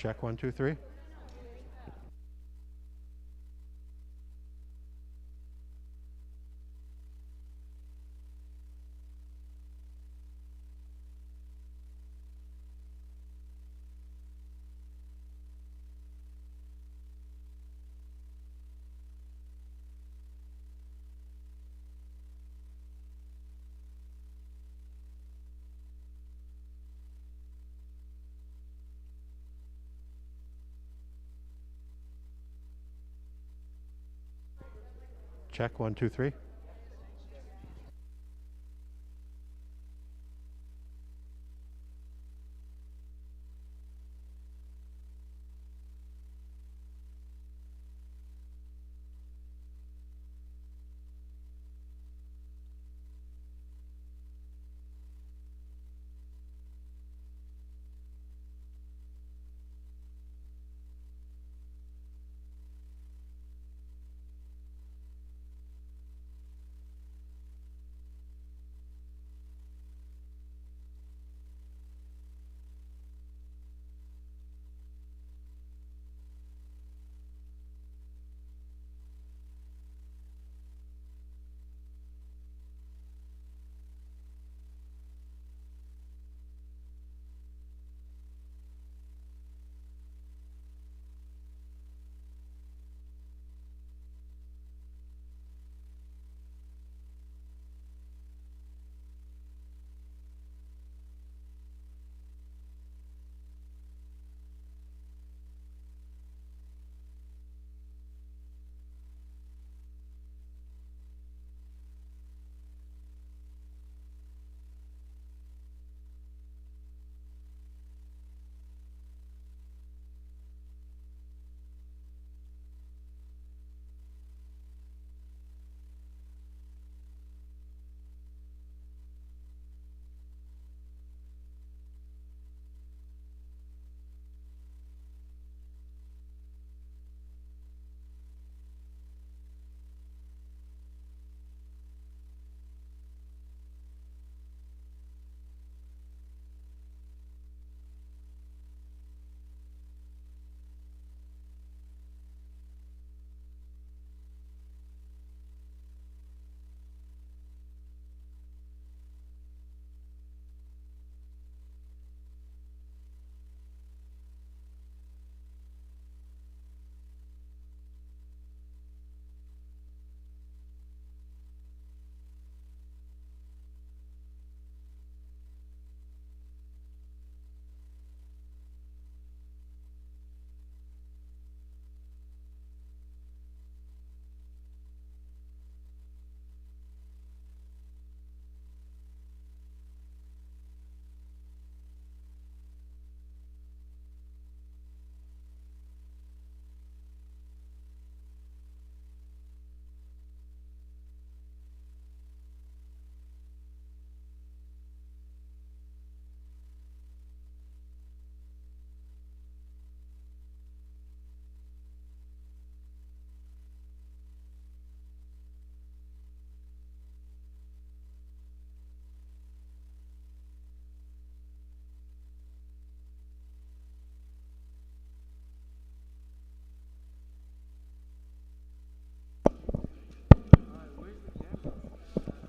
Check, 1, 2, 3. Check, 1, 2, 3.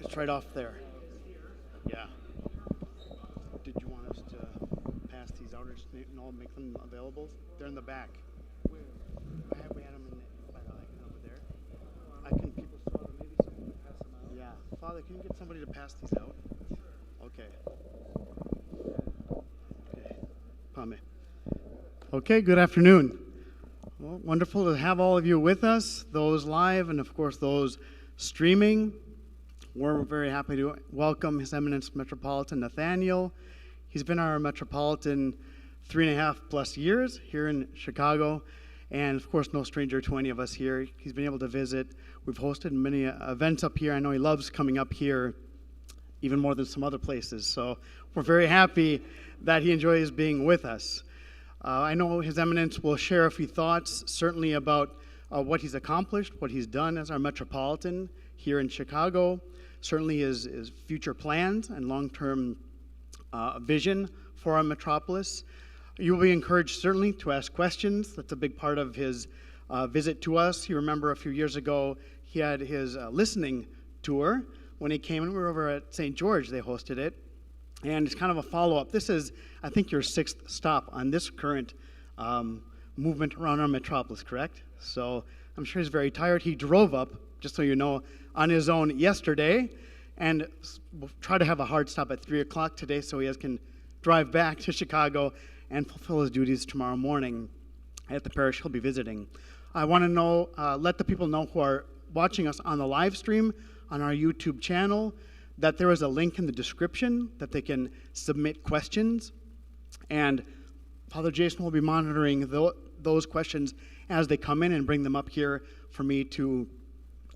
It's right off there. Yeah. Did you want us to pass these out or just make them available? They're in the back. We had them in the over there. People saw them. Maybe someone could pass them out. Yeah. Father, can you get somebody to pass these out? Okay. Okay. Pame. Okay, good afternoon. Well, wonderful to have all of you with us, those live and, of course, those streaming. We're very happy to welcome His Eminence Metropolitan Nathanael. He's been our Metropolitan 3.5+ years here in Chicago, and of course no stranger to any of us here. He's been able to visit. We've hosted many events up here. I know he loves coming up here even more than some other places, so we're very happy that he enjoys being with us. I know His Eminence will share a few thoughts, certainly about what he's accomplished, what he's done as our Metropolitan here in Chicago, certainly his future plans and long-term vision for our metropolis. You will be encouraged certainly to ask questions. That's a big part of his visit to us. You remember a few years ago, he had his listening tour when he came, and we were over at St. George. They hosted it. And it's kind of a follow-up. This is, I think, your 6th stop on this current movement around our metropolis, correct? So I'm sure he's very tired. He drove up, just so you know, on his own yesterday, and we'll try to have a hard stop at 3 o'clock today so he can drive back to Chicago and fulfill his duties tomorrow morning at the parish he'll be visiting. I want to let the people know who are watching us on the live stream on our YouTube channel that there is a link in the description that they can submit questions, and Father Jason will be monitoring those questions as they come in and bring them up here for me to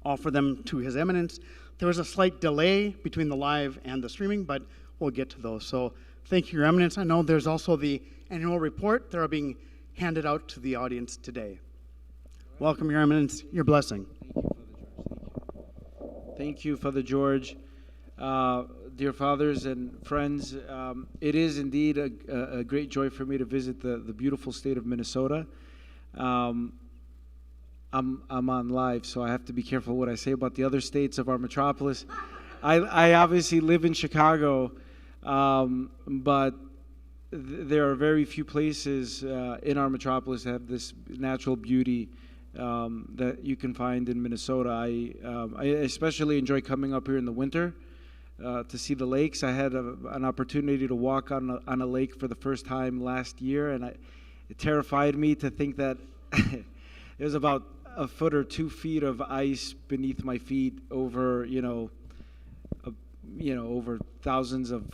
offer them to His Eminence. There was a slight delay between the live and the streaming, but we'll get to those. So thank you, Your Eminence. I know there's also the annual report that are being handed out to the audience today. Welcome, Your Eminence. Your blessing. Thank you, Father George. Dear fathers and friends, it is indeed a great joy for me to visit the beautiful state of Minnesota. I'm on live, so I have to be careful what I say about the other states of our metropolis. I obviously live in Chicago, but there are very few places in our metropolis that have this natural beauty that you can find in Minnesota. I especially enjoy coming up here in the winter to see the lakes. I had an opportunity to walk on a lake for the first time last year, and it terrified me to think that there's about a foot or 2 feet of ice beneath my feet over, over thousands of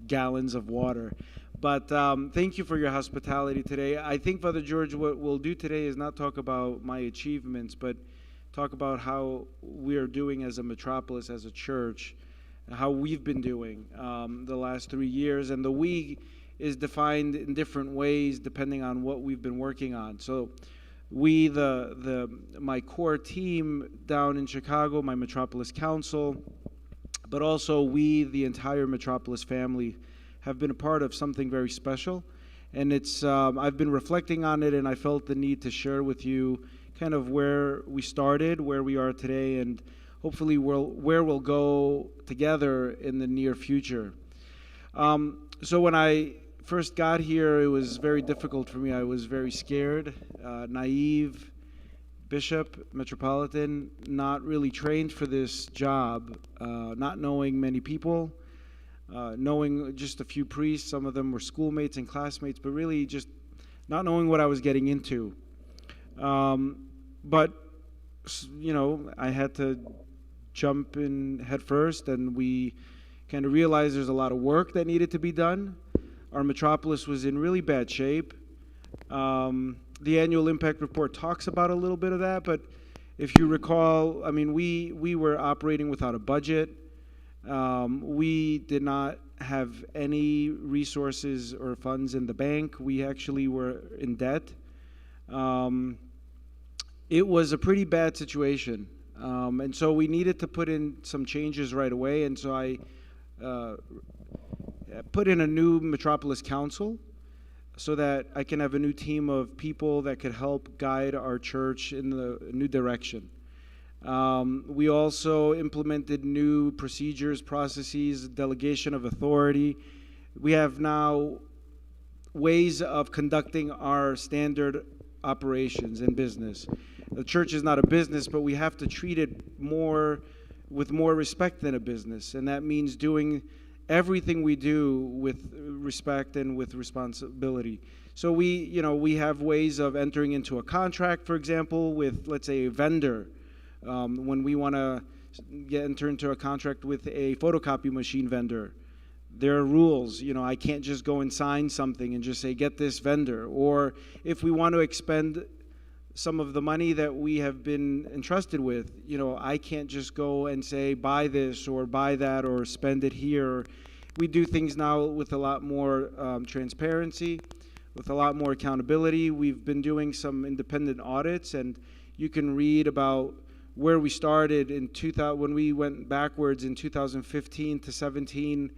gallons of water. But thank you for your hospitality today. I think, Father George, what we'll do today is not talk about my achievements, but talk about how we are doing as a metropolis, as a church, how we've been doing the last 3 years. And the we is defined in different ways depending on what we've been working on. So we, my core team down in Chicago, my Metropolis Council, but also we, the entire Metropolis family, have been a part of something very special. And it's I've been reflecting on it, and I felt the need to share with you kind of where we started, where we are today, and hopefully where we'll go together in the near future. So when I first got here, it was very difficult for me. I was very scared, naive, bishop, metropolitan, not really trained for this job, not knowing many people, knowing just a few priests. Some of them were schoolmates and classmates, but really just not knowing what I was getting into. But, I had to jump in head first, and we kind of realized there's a lot of work that needed to be done. Our metropolis was in really bad shape. The annual impact report talks about a little bit of that, but if you recall, we were operating without a budget. We did not have any resources or funds in the bank. We actually were in debt. It was a pretty bad situation. And so we needed to put in some changes right away. And so I put in a new Metropolis Council so that I can have a new team of people that could help guide our church in the new direction. We also implemented new procedures, processes, delegation of authority. We have now ways of conducting our standard operations in business. The church is not a business, but we have to treat it with more respect than a business, and that means doing everything we do with respect and with responsibility. So we have ways of entering into a contract, for example, with, let's say, a vendor. When we want to enter into a contract with a photocopy machine vendor, there are rules. I can't just go and sign something and just say, get this vendor. Or if we want to expend some of the money that we have been entrusted with, I can't just go and say, buy this or buy that or spend it here. We do things now with a lot more transparency, with a lot more accountability. We've been doing some independent audits, and you can read about where we started in 2000, when we went backwards in 2015 to 17.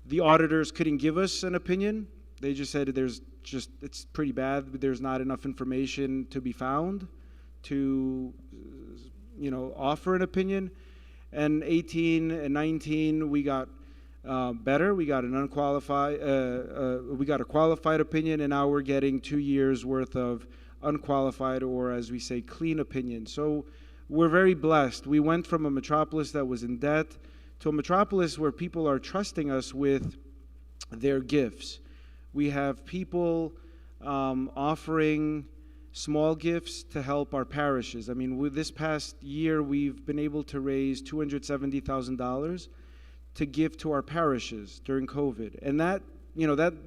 The auditors couldn't give us an opinion. They just said there's it's pretty bad. There's not enough information to be found to, offer an opinion. And 18 and 19, we got better. We got a qualified opinion, and now we're getting 2 years worth of unqualified, or as we say, clean opinion. So we're very blessed. We went from a metropolis that was in debt to a metropolis where people are trusting us with their gifts. We have people offering small gifts to help our parishes. I mean, with this past year, we've been able to raise $270,000 to give to our parishes during COVID. And that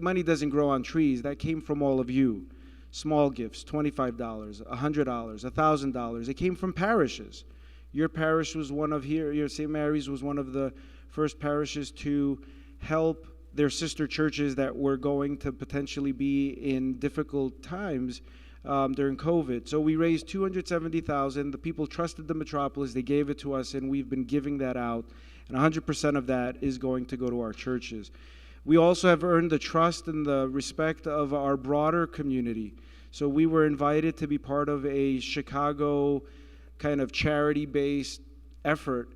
money doesn't grow on trees. That came from all of you. Small gifts, $25, $100, $1,000. It came from parishes. Your parish was your St. Mary's was one of the first parishes to help their sister churches that were going to potentially be in difficult times during COVID. So we raised $270,000. The people trusted the metropolis. They gave it to us, and we've been giving that out. And 100% of that is going to go to our churches. We also have earned the trust and the respect of our broader community. So we were invited to be part of a Chicago kind of charity-based effort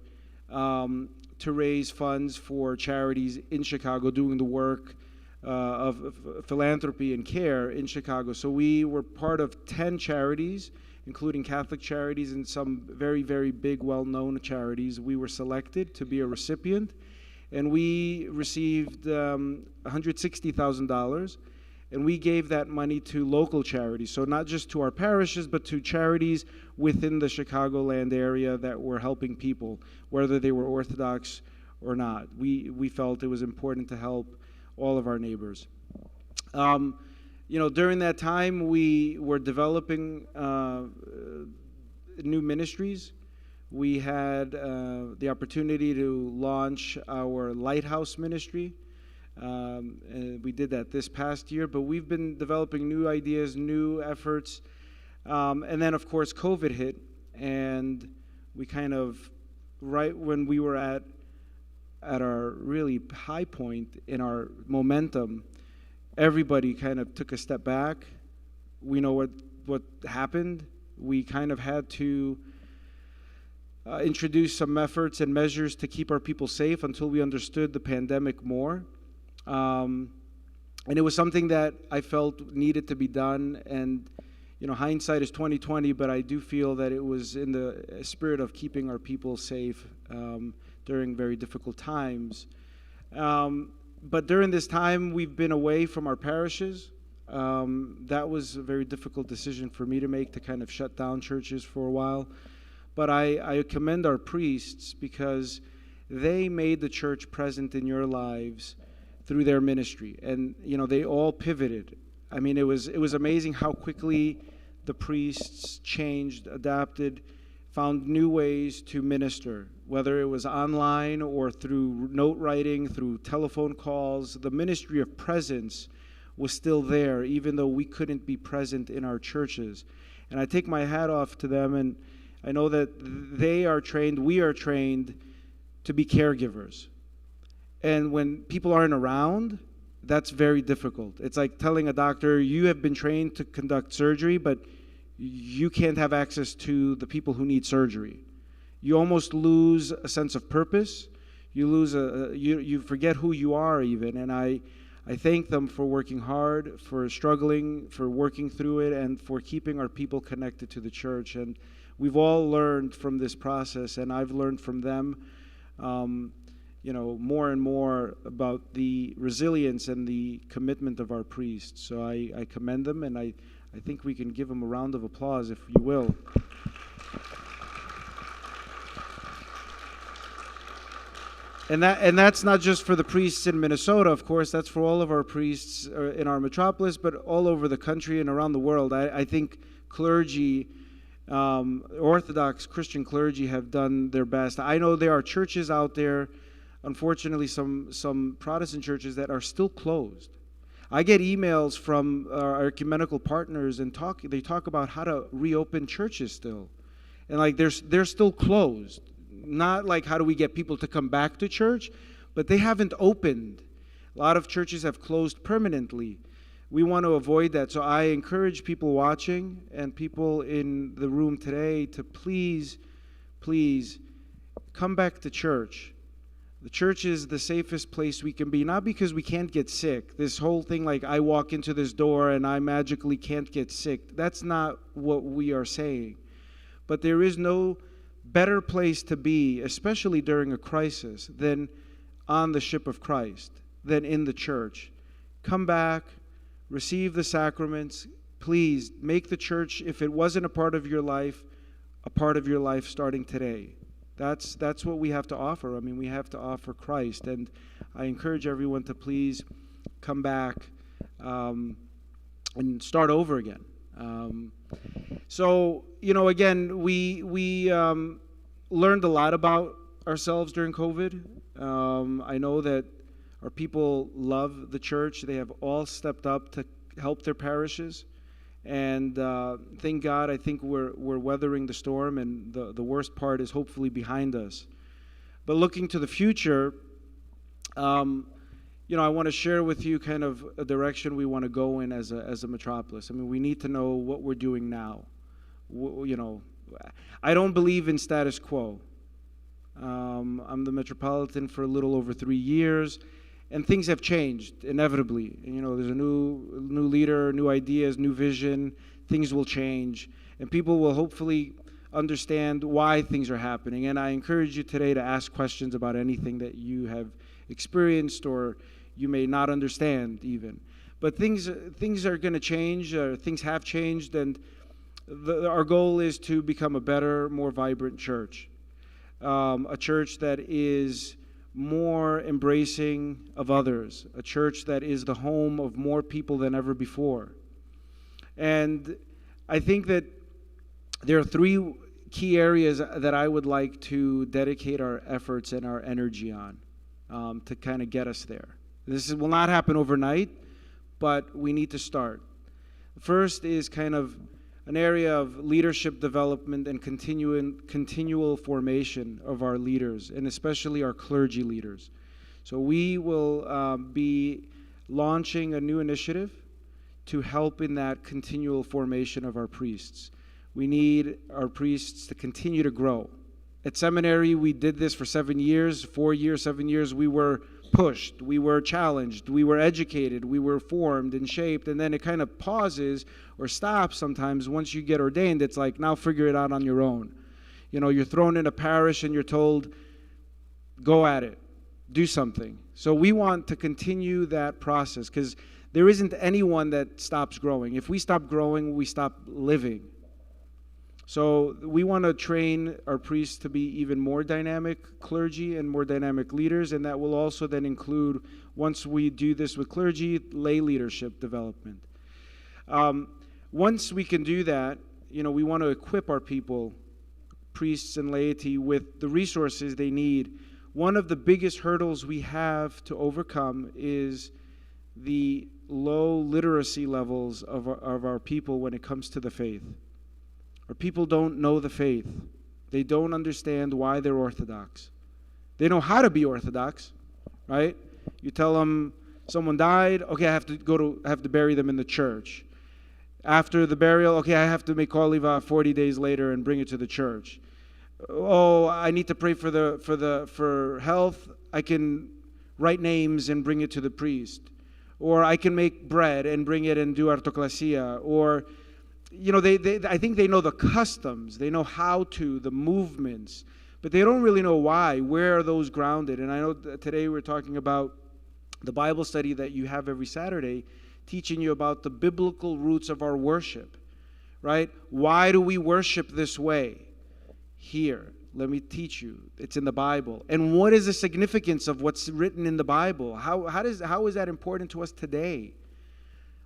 to raise funds for charities in Chicago doing the work of philanthropy and care in Chicago. So we were part of 10 charities, including Catholic charities and some very, very big, well-known charities. We were selected to be a recipient, and we received $160,000, and we gave that money to local charities. So not just to our parishes, but to charities within the Chicagoland area that were helping people, whether they were Orthodox or not. We felt it was important to help all of our neighbors. During that time, we were developing new ministries. We had the opportunity to launch our Lighthouse ministry. And we did that this past year, but we've been developing new ideas, new efforts. And then, of course, COVID hit, and we kind of, right when we were at our really high point in our momentum, everybody kind of took a step back. We know what happened. We kind of had to introduce some efforts and measures to keep our people safe until we understood the pandemic more. And it was something that I felt needed to be done. And, hindsight is 20/20, but I do feel that it was in the spirit of keeping our people safe during very difficult times. But during this time, we've been away from our parishes. That was a very difficult decision for me to make, to kind of shut down churches for a while. But I commend our priests because they made the church present in your lives through their ministry. And, they all pivoted. I mean, it was amazing how quickly the priests changed, adapted, found new ways to minister, whether it was online or through note writing, through telephone calls. The ministry of presence was still there, even though we couldn't be present in our churches. And I take my hat off to them, and I know that we are trained to be caregivers. And when people aren't around, that's very difficult. It's like telling a doctor, you have been trained to conduct surgery, but you can't have access to the people who need surgery. You almost lose a sense of purpose. You lose you forget who you are even. And I thank them for working hard, for struggling, for working through it, and for keeping our people connected to the church. And we've all learned from this process, and I've learned from them more and more about the resilience and the commitment of our priests. So I commend them, and I think we can give them a round of applause, if you will. And that's not just for the priests in Minnesota, of course. That's for all of our priests in our metropolis, but all over the country and around the world. I think clergy, Orthodox Christian clergy, have done their best. I know there are churches out there, unfortunately, some Protestant churches that are still closed. I get emails from our ecumenical partners, and they talk about how to reopen churches still, and like they're still closed. Not like how do we get people to come back to church, but they haven't opened. A lot of churches have closed permanently. We want to avoid that. So I encourage people watching and people in the room today to please come back to church. The church is the safest place we can be, not because we can't get sick. This whole thing like I walk into this door and I magically can't get sick. That's not what we are saying. But there is no better place to be, especially during a crisis, than on the ship of Christ, than in the church. Come back, receive the sacraments. Please make the church, if it wasn't a part of your life, a part of your life starting today. That's what we have to offer. I mean, we have to offer Christ. And I encourage everyone to please come back and start over again. So, again, we learned a lot about ourselves during COVID. I know that our people love the church. They have all stepped up to help their parishes. And thank God, I think we're weathering the storm, and the worst part is hopefully behind us. But looking to the future, I want to share with you kind of a direction we want to go in as a metropolis. I mean, we need to know what we're doing now. I don't believe in status quo. I'm the Metropolitan for a little over 3 years, and things have changed inevitably. There's a new leader, new ideas, new vision. Things will change, and people will hopefully understand why things are happening. And I encourage you today to ask questions about anything that you have experienced or you may not understand even. But things are going to change. Things have changed, and our goal is to become a better, more vibrant church. A church that is more embracing of others, a church that is the home of more people than ever before. And I think that there are 3 key areas that I would like to dedicate our efforts and our energy on to kind of get us there. This will not happen overnight, but we need to start. First is kind of an area of leadership development and continual formation of our leaders, and especially our clergy leaders. So we will be launching a new initiative to help in that continual formation of our priests. We need our priests to continue to grow. At seminary, we did this for 7 years, 4 years, 7 years. We were pushed, we were challenged, we were educated, we were formed and shaped, and then it kind of pauses or stops sometimes. Once you get ordained, it's like, now figure it out on your own. You're thrown in a parish and you're told, go at it, do something. So we want to continue that process, because there isn't anyone that stops growing. If we stop growing, we stop living. So we want to train our priests to be even more dynamic clergy and more dynamic leaders, and that will also then include, once we do this with clergy, lay leadership development. Once we can do that, we want to equip our people, priests and laity, with the resources they need. One of the biggest hurdles we have to overcome is the low literacy levels of our people when it comes to the faith. Our people don't know the faith. They don't understand why they're Orthodox. They know how to be Orthodox, right? You tell them someone died, okay, I have to bury them in the church. After the burial, okay, I have to make Koliva 40 days later and bring it to the church. Oh, I need to pray for health. I can write names and bring it to the priest. Or I can make bread and bring it and do artoclasia. Or I think they know the customs, they know how to, the movements, but they don't really know why. Where are those grounded? And I know today we're talking about the Bible study that you have every Saturday, teaching you about the biblical roots of our worship, right? Why do we worship this way? Here, let me teach you. It's in the Bible. And what is the significance of what's written in the Bible? How is that important to us today?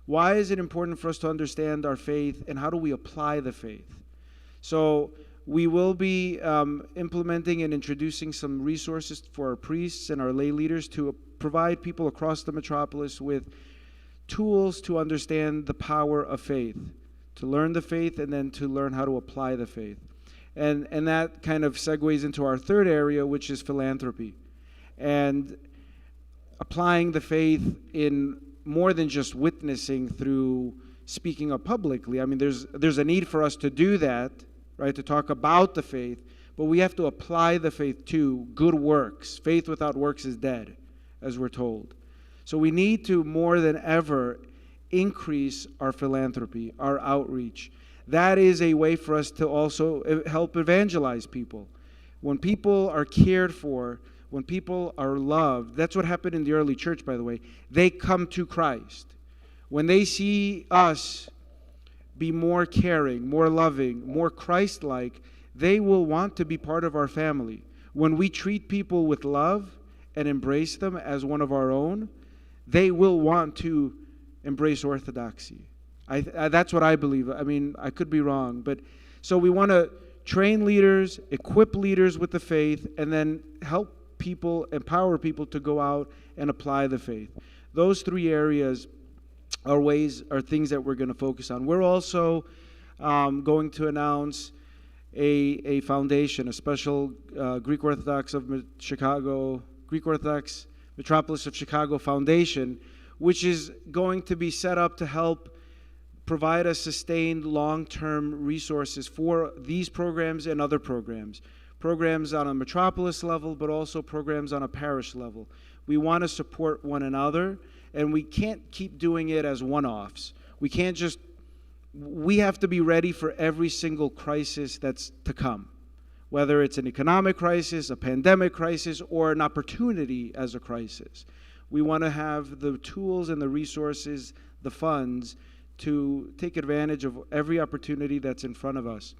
Why is it important for us to understand our faith, and how do we apply the faith? So we will be implementing and introducing some resources for our priests and our lay leaders to provide people across the metropolis with tools to understand the power of faith, to learn the faith, and then to learn how to apply the faith. And that kind of segues into our third area, which is philanthropy. And applying the faith in more than just witnessing through speaking up publicly. I mean, there's a need for us to do that, right, to talk about the faith, but we have to apply the faith to good works. Faith without works is dead, as we're told. So we need to, more than ever, increase our philanthropy, our outreach. That is a way for us to also help evangelize people. When people are cared for, when people are loved, that's what happened in the early church, by the way. They come to Christ. When they see us be more caring, more loving, more Christ-like, they will want to be part of our family. When we treat people with love and embrace them as one of our own, they will want to embrace orthodoxy. That's what I believe. I mean, I could be wrong. But so we want to train leaders, equip leaders with the faith, and then help people, empower people to go out and apply the faith. Those three areas are things that we're going to focus on. We're also going to announce a foundation, a special Greek Orthodox Metropolis of Chicago Foundation, which is going to be set up to help provide us sustained long-term resources for these programs and other programs. Programs on a metropolis level, but also programs on a parish level. We want to support one another, and we can't keep doing it as one-offs. We have to be ready for every single crisis that's to come, whether it's an economic crisis, a pandemic crisis, or an opportunity as a crisis. We want to have the tools and the resources, the funds, to take advantage of every opportunity that's in front of us.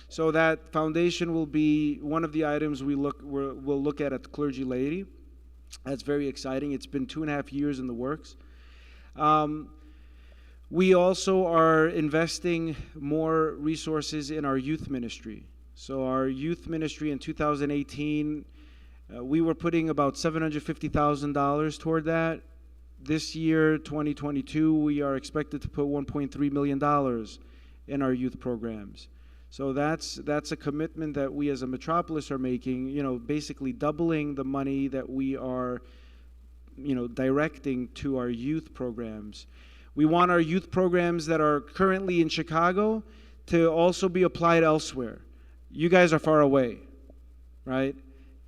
So that foundation will be one of the items we'll look at the Clergy Laity. That's very exciting. It's been 2.5 years in the works. We also are investing more resources in our youth ministry. So our youth ministry in 2018, we were putting about $750,000 toward that. This year, 2022, we are expected to put $1.3 million in our youth programs. So that's a commitment that we as a metropolis are making, basically doubling the money that we are, directing to our youth programs. We want our youth programs that are currently in Chicago to also be applied elsewhere. You guys are far away, right?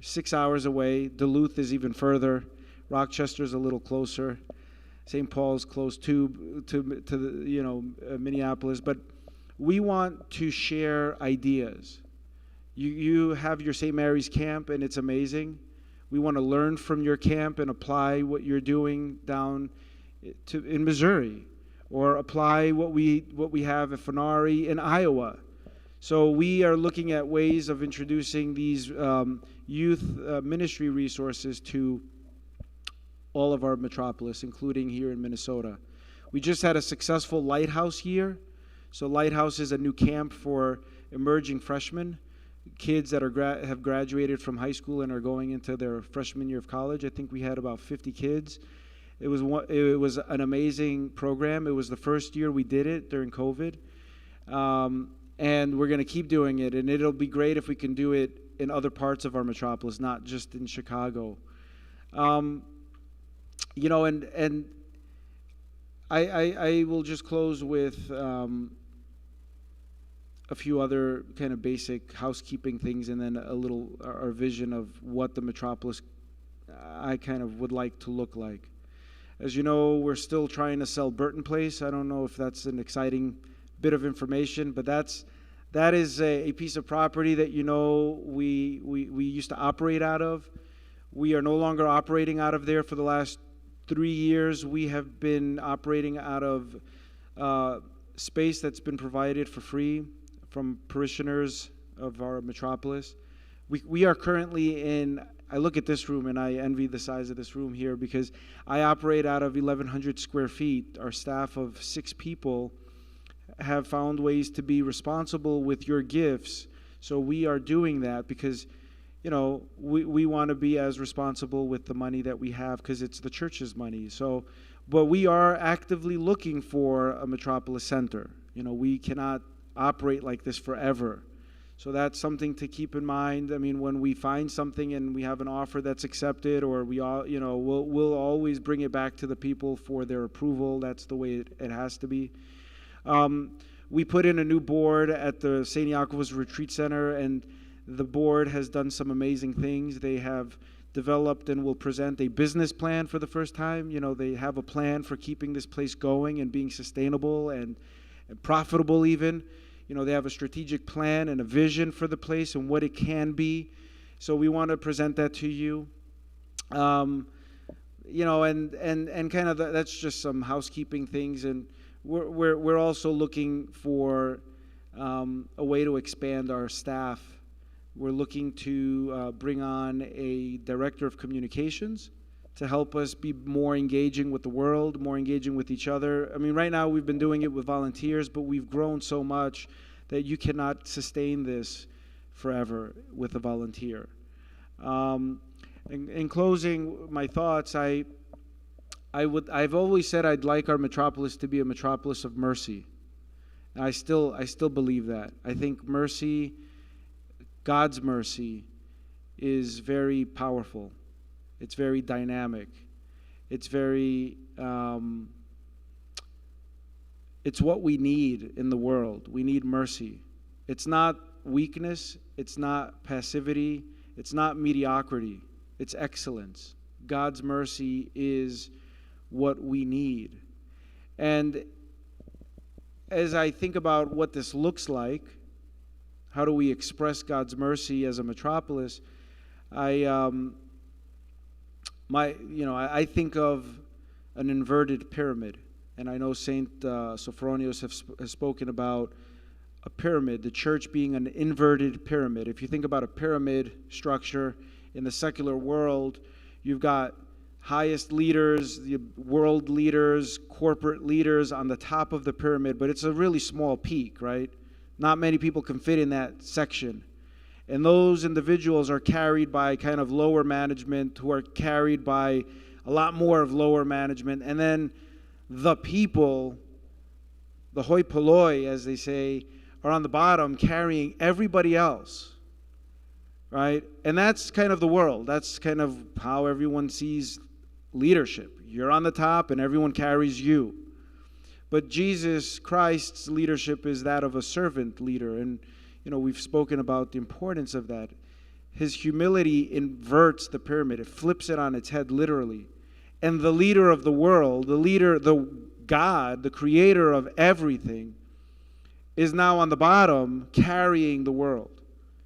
6 hours away. Duluth is even further. Rochester's a little closer. St. Paul's close to Minneapolis. But we want to share ideas. You have your St. Mary's camp, and it's amazing. We want to learn from your camp and apply what you're doing down in Missouri, or apply what we have at Fenari in Iowa. So we are looking at ways of introducing these youth ministry resources to all of our metropolis, including here in Minnesota. We just had a successful Lighthouse year. So Lighthouse is a new camp for emerging freshmen, kids that have graduated from high school and are going into their freshman year of college. I think we had about 50 kids. It was an amazing program. It was the first year we did it during COVID. And we're going to keep doing it. And it'll be great if we can do it in other parts of our metropolis, not just in Chicago. And I will just close with a few other kind of basic housekeeping things, and then a little our vision of what the metropolis I kind of would like to look like. As you know, we're still trying to sell Burton Place. I don't know if that's an exciting bit of information, but that is a piece of property that we used to operate out of. We are no longer operating out of there. For the last 3 years, we have been operating out of space that's been provided for free from parishioners of our metropolis. We are currently in, I look at this room and I envy the size of this room here, because I operate out of 1,100 square feet. Our staff of 6 people have found ways to be responsible with your gifts. So we are doing that because, we want to be as responsible with the money that we have, because it's the church's money. So, but we are actively looking for a metropolis center. We cannot operate like this forever. So that's something to keep in mind. I mean, when we find something and we have an offer that's accepted, or we all, we'll always bring it back to the people for their approval. That's the way it has to be. We put in a new board at the St. Yakov's Retreat Center, and the board has done some amazing things. They have developed and will present a business plan for the first time. They have a plan for keeping this place going and being sustainable and profitable even. They have a strategic plan and a vision for the place and what it can be. So we want to present that to you. And kind of that's just some housekeeping things. And we're also looking for a way to expand our staff. We're looking to bring on a director of communications to help us be more engaging with the world, more engaging with each other. I mean, right now we've been doing it with volunteers, but we've grown so much that you cannot sustain this forever with a volunteer. In closing my thoughts, I've always said I'd like our metropolis to be a metropolis of mercy. And I still believe that. I think mercy, God's mercy, is very powerful. It's very dynamic. It's very, it's what we need in the world. We need mercy. It's not weakness. It's not passivity. It's not mediocrity. It's excellence. God's mercy is what we need. And as I think about what this looks like, how do we express God's mercy as a metropolis, I think of an inverted pyramid, and I know Saint Sophronios has spoken about a pyramid, the church being an inverted pyramid. If you think about a pyramid structure in the secular world, you've got highest leaders, the world leaders, corporate leaders on the top of the pyramid, but it's a really small peak, right? Not many people can fit in that section. And those individuals are carried by kind of lower management, who are carried by a lot more of lower management. And then the people, the hoi polloi, as they say, are on the bottom carrying everybody else, right? And that's kind of the world. That's kind of how everyone sees leadership. You're on the top and everyone carries you. But Jesus Christ's leadership is that of a servant leader. And we've spoken about the importance of that. His humility inverts the pyramid. It flips it on its head, literally. And the leader of the world, the God, the creator of everything, is now on the bottom carrying the world.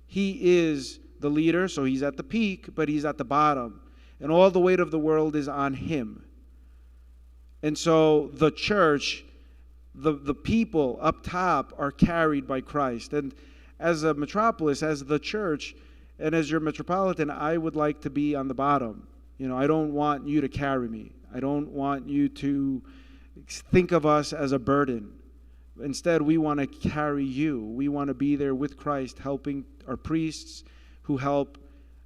He is the leader, so he's at the peak, but he's at the bottom. And all the weight of the world is on him. And so the church, the people up top are carried by Christ. And as a metropolis, as the church, and as your metropolitan, I would like to be on the bottom. I don't want you to carry me. I don't want you to think of us as a burden. Instead, we want to carry you. We want to be there with Christ, helping our priests who help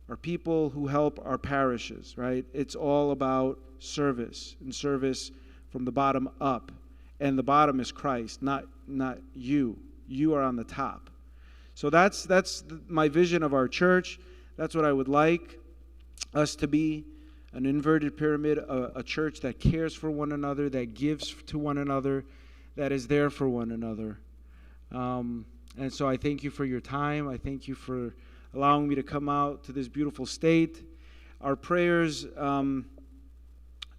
our people, who help our parishes, right? It's all about service, and service from the bottom up. And the bottom is Christ, not you. You are on the top. So that's my vision of our church. That's what I would like us to be, an inverted pyramid, a church that cares for one another, that gives to one another, that is there for one another. And so I thank you for your time. I thank you for allowing me to come out to this beautiful state. Our prayers,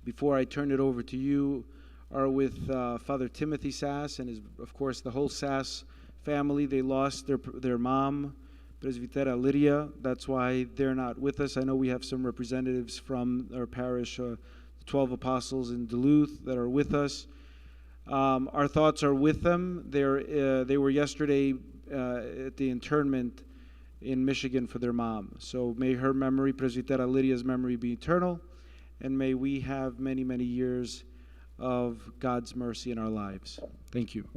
before I turn it over to you, are with Father Timothy Sass and, of course, the whole Sass family. They lost their mom, Presbytera Lydia. That's why they're not with us. I know we have some representatives from our parish, the 12 Apostles in Duluth, that are with us. Our thoughts are with them. They were yesterday at the internment in Michigan for their mom. So may her memory, Presbytera Lydia's memory, be eternal, and may we have many, many years of God's mercy in our lives. Thank you.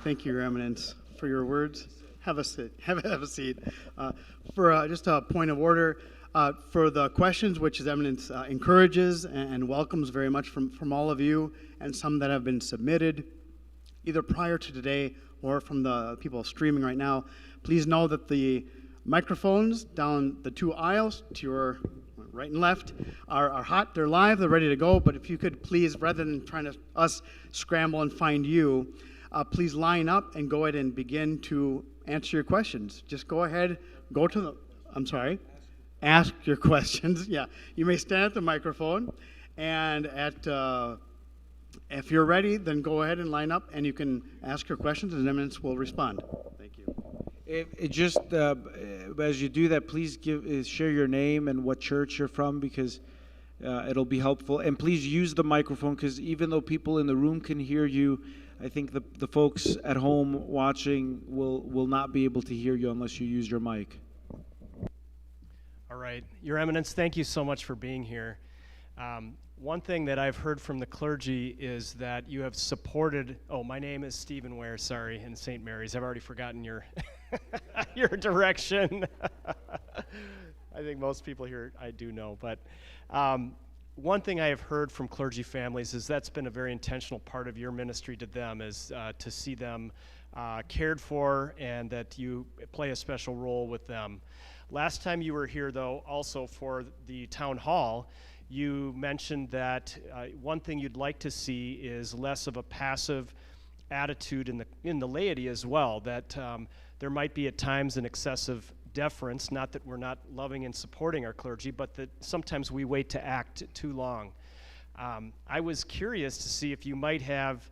Thank you, Your Eminence, for your words. Have a seat. Have a seat. For just a point of order, for the questions, which His Eminence encourages and welcomes very much from all of you, and some that have been submitted either prior to today or from the people streaming right now, please know that the microphones down the two aisles to your right and left are hot, they're live, they're ready to go. But if you could please, rather than trying to us scramble and find you, please line up and go ahead and begin to answer your questions. Just go ahead, go to the, I'm sorry, ask your questions. Yeah, you may stand at the microphone, and if you're ready, then go ahead and line up and you can ask your questions and His Eminence will respond. Thank you. As you do that, please share your name and what church you're from, because it'll be helpful. And please use the microphone, because even though people in the room can hear you, I think the folks at home watching will not be able to hear you unless you use your mic. All right. Your Eminence, thank you so much for being here. One thing that I've heard from the clergy is that you have supported, my name is Stephen Ware, sorry, in St. Mary's. I've already forgotten your your direction. I think most people here I do know, but one thing I have heard from clergy families is that's been a very intentional part of your ministry to them, is to see them cared for, and that you play a special role with them. Last time you were here, though, also for the town hall, you mentioned that one thing you'd like to see is less of a passive attitude in the laity as well, that there might be at times an excessive deference, not that we're not loving and supporting our clergy, but that sometimes we wait to act too long. I was curious to see if you might have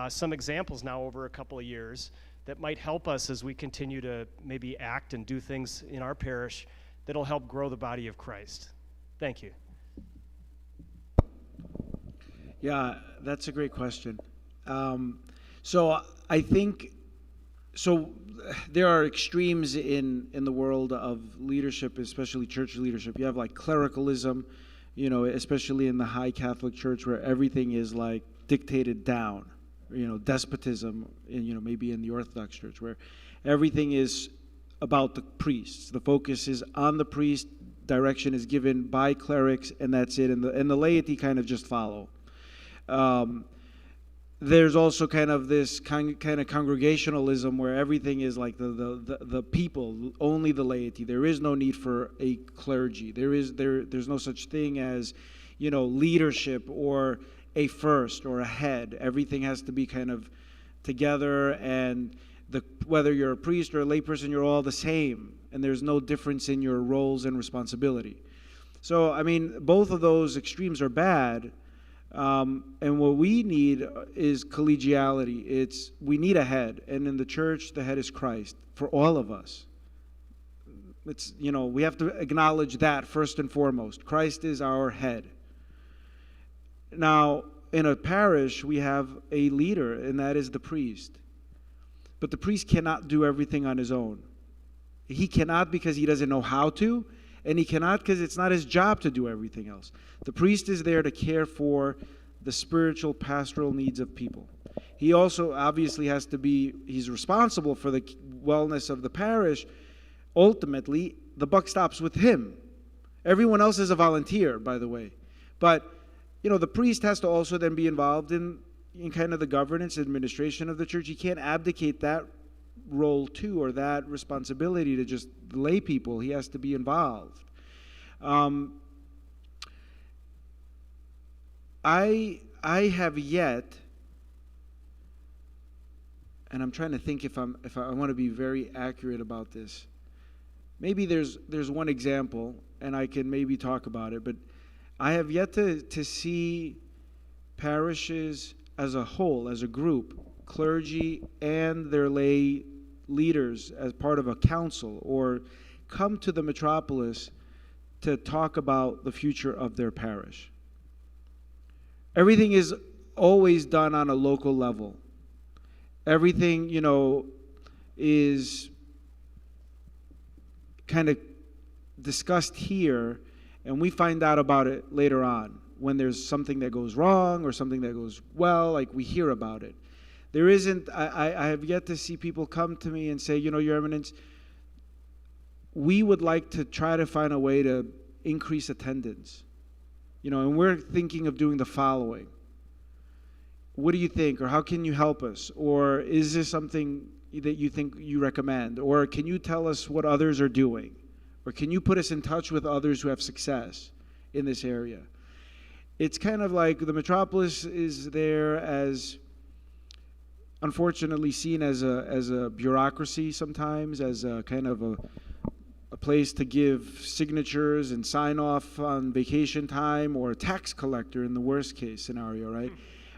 some examples now over a couple of years that might help us as we continue to maybe act and do things in our parish that'll help grow the body of Christ. Thank you. Yeah, that's a great question. So I think, there are extremes in the world of leadership, especially church leadership. You have like clericalism, especially in the high Catholic Church, where everything is like dictated down, despotism, maybe in the Orthodox Church, where everything is about the priests. The focus is on the priest, direction is given by clerics, and that's it, and the laity kind of just follow. There's also kind of this kind of congregationalism where everything is like the people, only the laity. There is no need for a clergy. There's no such thing as, leadership or a first or a head. Everything has to be kind of together, and whether you're a priest or a layperson, you're all the same, and there's no difference in your roles and responsibility. So, I mean, both of those extremes are bad. And what we need is collegiality. We need a head, and in the church, the head is Christ for all of us. We have to acknowledge that first and foremost. Christ is our head. Now, in a parish, we have a leader, and that is the priest. But the priest cannot do everything on his own. He cannot, because he doesn't know how to, and he cannot because it's not his job to do everything else. The priest is there to care for the spiritual pastoral needs of people. He also obviously he's responsible for the wellness of the parish. Ultimately, the buck stops with him. Everyone else is a volunteer, by the way. But, the priest has to also then be involved in kind of the governance, administration of the church. He can't abdicate that role too, or that responsibility to just lay people. He has to be involved. I have yet, and I'm trying to think if I want to be very accurate about this. Maybe there's one example, and I can maybe talk about it, but I have yet to see parishes as a whole, as a group, clergy and their lay leaders as part of a council, or come to the Metropolis to talk about the future of their parish. Everything is always done on a local level. Everything, is kind of discussed here, and we find out about it later on when there's something that goes wrong or something that goes well, like we hear about it. There isn't, I have yet to see people come to me and say, Your Eminence, we would like to try to find a way to increase attendance. And we're thinking of doing the following. What do you think? Or how can you help us? Or is this something that you think you recommend? Or can you tell us what others are doing? Or can you put us in touch with others who have success in this area? It's kind of like the Metropolis is there as, unfortunately, seen as a bureaucracy sometimes, as a kind of a place to give signatures and sign off on vacation time, or a tax collector in the worst case scenario, right?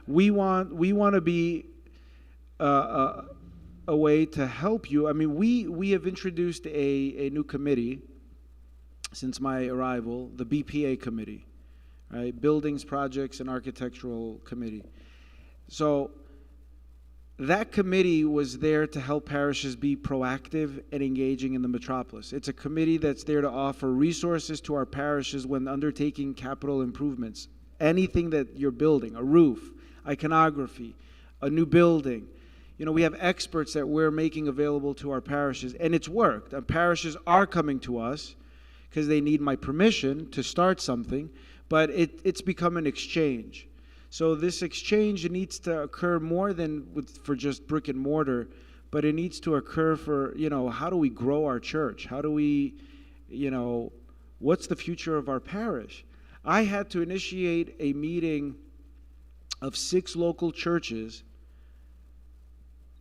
We want to be a way to help you. I mean, we have introduced a new committee since my arrival, the BPA committee, right? Buildings, Projects, and Architectural Committee. So that committee was there to help parishes be proactive and engaging in the metropolis. It's a committee that's there to offer resources to our parishes when undertaking capital improvements. Anything that you're building, a roof, iconography, a new building. We have experts that we're making available to our parishes, and it's worked. Our parishes are coming to us because they need my permission to start something, but it's become an exchange. So this exchange needs to occur more than for just brick and mortar, but it needs to occur for, how do we grow our church? How do we, what's the future of our parish? I had to initiate a meeting of 6 local churches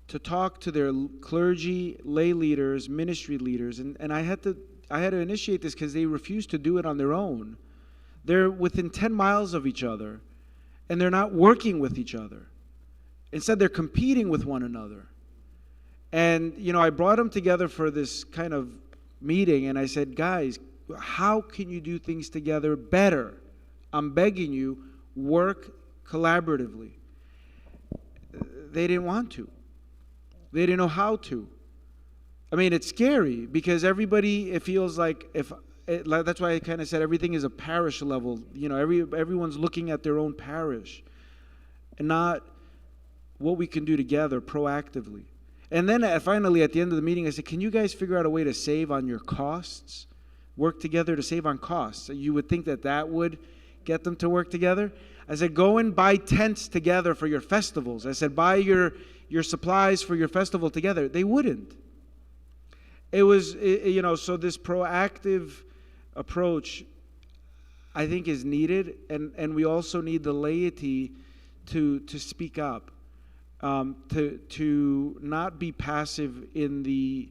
to talk to their clergy, lay leaders, ministry leaders, and I had to initiate this because they refused to do it on their own. They're within 10 miles of each other, and they're not working with each other. Instead, they're competing with one another. And, I brought them together for this kind of meeting, and I said, guys, how can you do things together better? I'm begging you, work collaboratively. They didn't want to. They didn't know how to. I mean, it's scary because it feels like that's why I kind of said everything is a parish level. Everyone's looking at their own parish and not what we can do together proactively. And then finally, at the end of the meeting, I said, can you guys figure out a way to save on your costs? Work together to save on costs. You would think that would get them to work together. I said, go and buy tents together for your festivals. I said, buy your supplies for your festival together. They wouldn't. It was, so this proactive approach, I think, is needed, and we also need the laity to speak up, to not be passive in the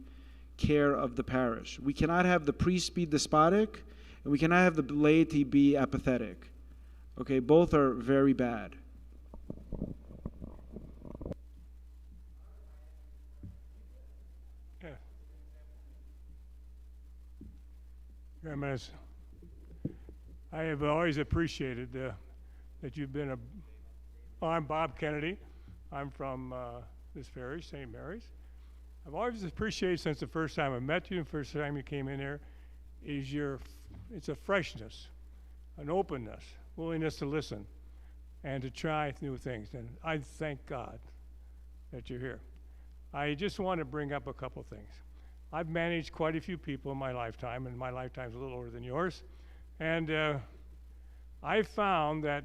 care of the parish. We cannot have the priest be despotic, and we cannot have the laity be apathetic. Okay, both are very bad. Your Eminence, I have always appreciated that you've been I'm Bob Kennedy. I'm from this parish, St. Mary's. I've always appreciated since the first time I met you, the first time you came in here, it's a freshness, an openness, willingness to listen, and to try new things. And I thank God that you're here. I just want to bring up a couple things. I've managed quite a few people in my lifetime, and my lifetime's a little older than yours. And I found that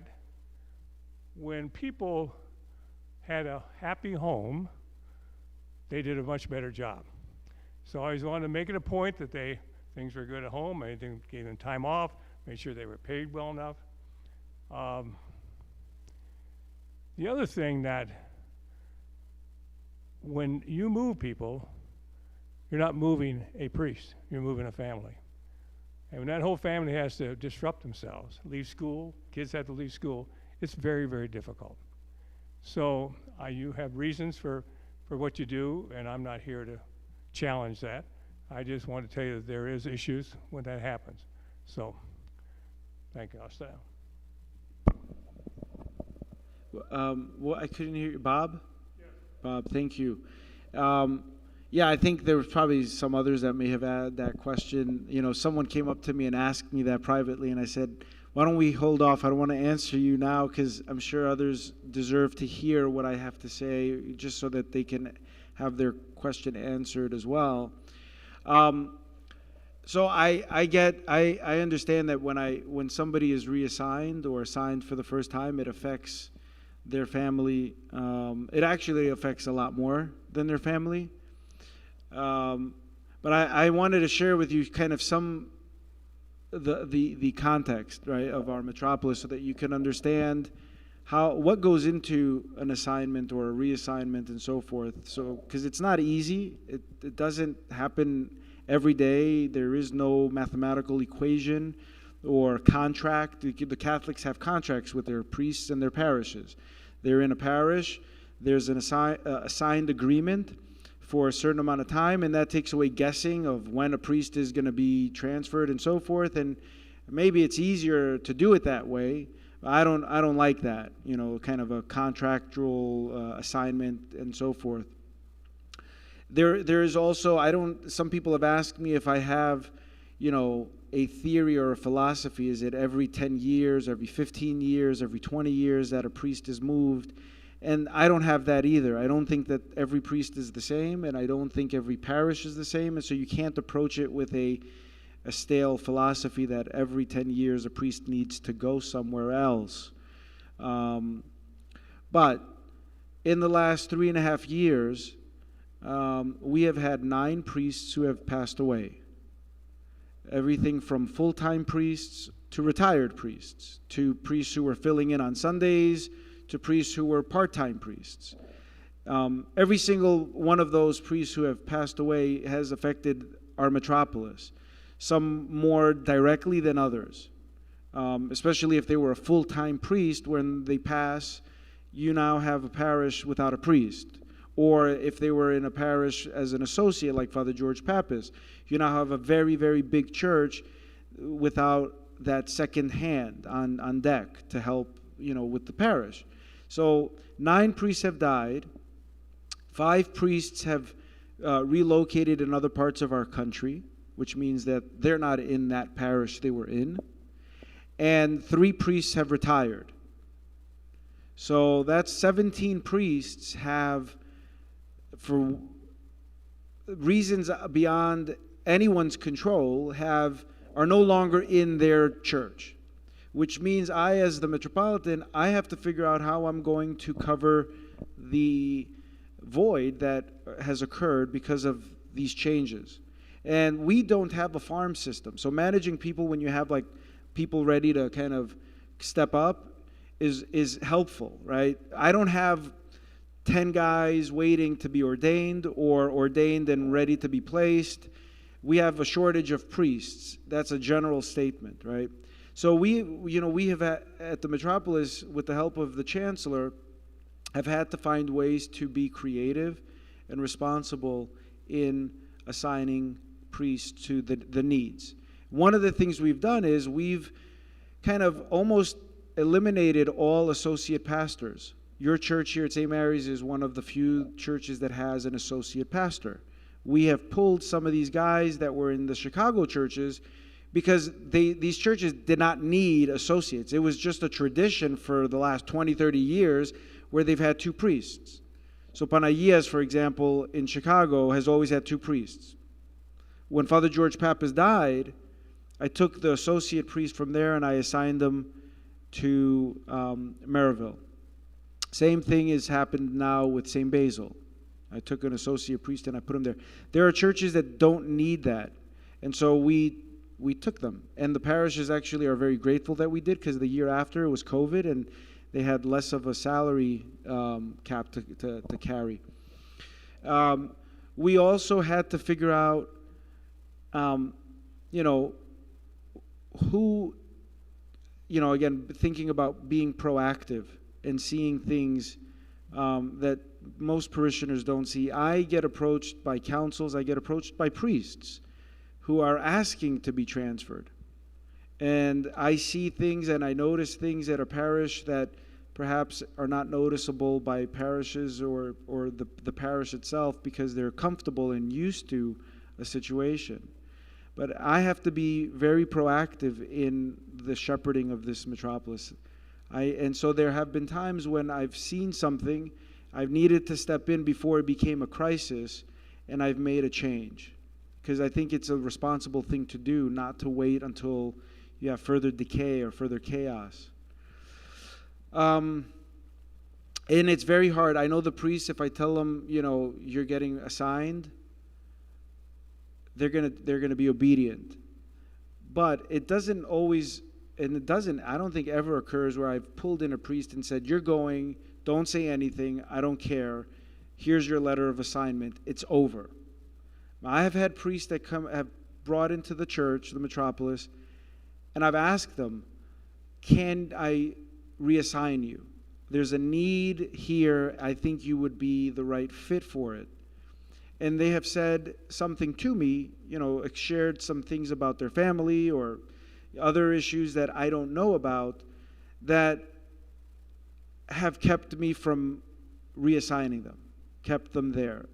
when people had a happy home, they did a much better job. So I always wanted to make it a point that things were good at home, anything gave them time off, made sure they were paid well enough. The other thing that when you move people, you're not moving a priest, you're moving a family. And when that whole family has to disrupt themselves, leave school, kids have to leave school, it's very, very difficult. So you have reasons for what you do, and I'm not here to challenge that. I just want to tell you that there is issues when that happens. So, thank you. I'll stay down. Well, I couldn't hear you. Bob? Yes. Bob, thank you. Yeah, I think there was probably some others that may have had that question. Someone came up to me and asked me that privately, and I said, why don't we hold off? I don't want to answer you now because I'm sure others deserve to hear what I have to say just so that they can have their question answered as well. So I understand that when somebody is reassigned or assigned for the first time, it affects their family. It actually affects a lot more than their family. But I wanted to share with you kind of the context, right, of our metropolis, so that you can understand what goes into an assignment or a reassignment and so forth. So, because it's not easy, it doesn't happen every day. There is no mathematical equation or contract. The Catholics have contracts with their priests and their parishes. They're in a parish. There's an assigned agreement for a certain amount of time, and that takes away guessing of when a priest is going to be transferred and so forth. And maybe it's easier to do it that way. I don't like that, kind of a contractual assignment and so forth. There is also, some people have asked me if I have, a theory or a philosophy. Is it every 10 years, every 15 years, every 20 years that a priest is moved? And I don't have that either. I don't think that every priest is the same, and I don't think every parish is the same, and so you can't approach it with a stale philosophy that every 10 years a priest needs to go somewhere else. But in the last 3.5 years, we have had 9 priests who have passed away. Everything from full-time priests to retired priests, to priests who were filling in on Sundays, to priests who were part-time priests. Every single one of those priests who have passed away has affected our metropolis, some more directly than others, especially if they were a full-time priest. When they pass, you now have a parish without a priest. Or if they were in a parish as an associate, like Father George Pappas, you now have a very, very big church without that second hand on deck to help, with the parish. So 9 priests have died. 5 priests have relocated in other parts of our country, which means that they're not in that parish they were in. And 3 priests have retired. So that's 17 priests have, for reasons beyond anyone's control, are no longer in their church. Which means I, as the Metropolitan, I have to figure out how I'm going to cover the void that has occurred because of these changes. And we don't have a farm system. So managing people when you have people ready to kind of step up is helpful, right? I don't have 10 guys waiting to be ordained or ordained and ready to be placed. We have a shortage of priests. That's a general statement, right? So we have at the Metropolis, with the help of the Chancellor, have had to find ways to be creative and responsible in assigning priests to the needs. One of the things we've done is we've kind of almost eliminated all associate pastors. Your church here at St. Mary's is one of the few churches that has an associate pastor. We have pulled some of these guys that were in the Chicago churches because these churches did not need associates. It was just a tradition for the last 20, 30 years where they've had 2 priests. So Panagias, for example, in Chicago, has always had 2 priests. When Father George Pappas died, I took the associate priest from there and I assigned them to Maryville. Same thing has happened now with St. Basil. I took an associate priest and I put him there. There are churches that don't need that. And so we took them. And the parishes actually are very grateful that we did, because the year after it was COVID and they had less of a salary cap to carry. We also had to figure out, who, again, thinking about being proactive and seeing things that most parishioners don't see. I get approached by councils, I get approached by priests who are asking to be transferred. And I see things and I notice things at a parish that perhaps are not noticeable by parishes or the parish itself, because they're comfortable and used to a situation. But I have to be very proactive in the shepherding of this metropolis. And so there have been times when I've seen something, I've needed to step in before it became a crisis, and I've made a change. because I think it's a responsible thing to do, not to wait until you have further decay or further chaos. And it's very hard. I know the priests, if I tell them, you're getting assigned, they're gonna be obedient. But it doesn't always, and I don't think ever occurs where I've pulled in a priest and said, you're going, don't say anything, I don't care, here's your letter of assignment, it's over. I have had priests that have brought into the church, the Metropolis, and I've asked them, can I reassign you? There's a need here, I think you would be the right fit for it. And they have said something to me, shared some things about their family or other issues that I don't know about that have kept me from reassigning them, kept them there.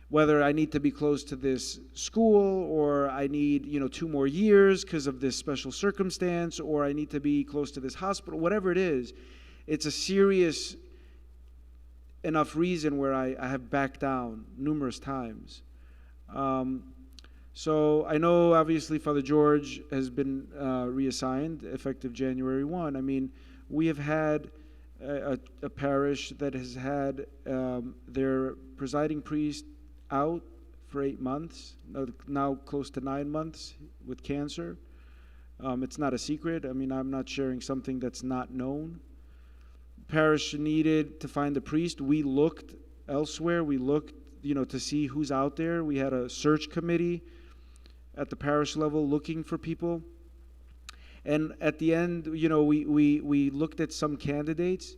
Whether I need to be close to this school, or I need 2 more years because of this special circumstance, or I need to be close to this hospital, whatever it is, it's a serious enough reason where I have backed down numerous times. So I know obviously Father George has been reassigned effective January 1. I mean, we have had a parish that has had their presiding priest out for 8 months, now close to 9 months with cancer. It's not a secret. I mean, I'm not sharing something that's not known. Parish needed to find a priest. We looked elsewhere. We looked, to see who's out there. We had a search committee at the parish level looking for people. And at the end, we looked at some candidates,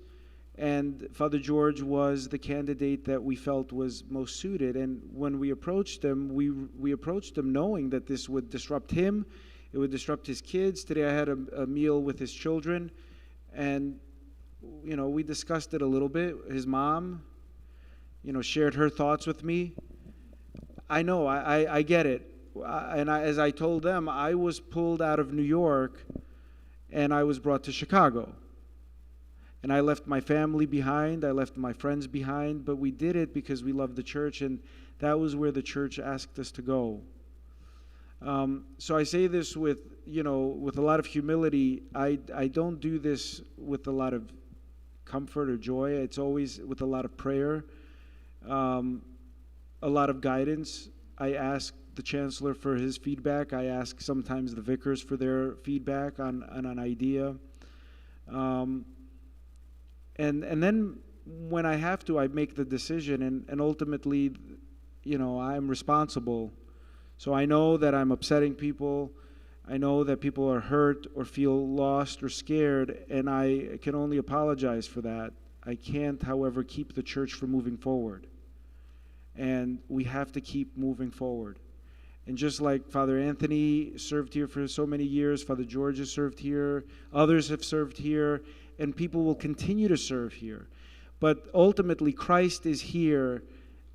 and Father George was the candidate that we felt was most suited. And when we approached him, we approached him knowing that this would disrupt him. It would disrupt his kids. Today I had a meal with his children, and we discussed it a little bit. His mom, shared her thoughts with me. I know, I get it. As I told them, I was pulled out of New York and I was brought to Chicago. And I left my family behind, I left my friends behind, but we did it because we loved the church, and that was where the church asked us to go. So I say this with a lot of humility. I don't do this with a lot of comfort or joy. It's always with a lot of prayer, a lot of guidance. I ask the chancellor for his feedback. I ask sometimes the vicars for their feedback on an idea. And then when I have to, I make the decision, and ultimately, I'm responsible. So I know that I'm upsetting people. I know that people are hurt or feel lost or scared, and I can only apologize for that. I can't, however, keep the church from moving forward. And we have to keep moving forward. And just like Father Anthony served here for so many years, Father George has served here, others have served here, and people will continue to serve here. But ultimately, Christ is here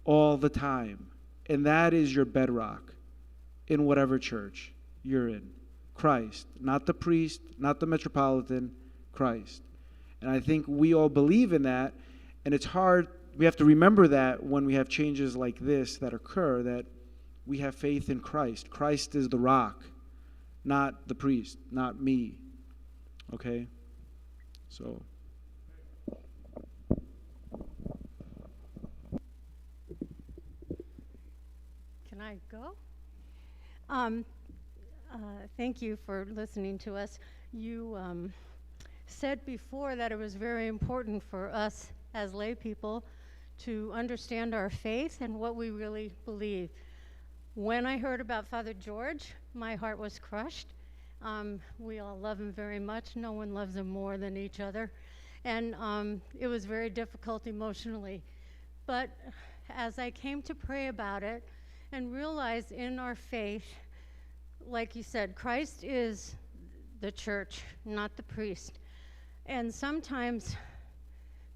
all the time. And that is your bedrock in whatever church you're in. Christ, not the priest, not the metropolitan, Christ. And I think we all believe in that, and it's hard. We have to remember that when we have changes like this that occur, that we have faith in Christ. Christ is the rock, not the priest, not me. Okay? So. Can I go? Thank you for listening to us. You said before that it was very important for us as lay people to understand our faith and what we really believe. When I heard about Father George, my heart was crushed. We all love him very much. No one loves him more than each other. And it was very difficult emotionally. But as I came to pray about it and realize in our faith, like you said, Christ is the church, not the priest. And sometimes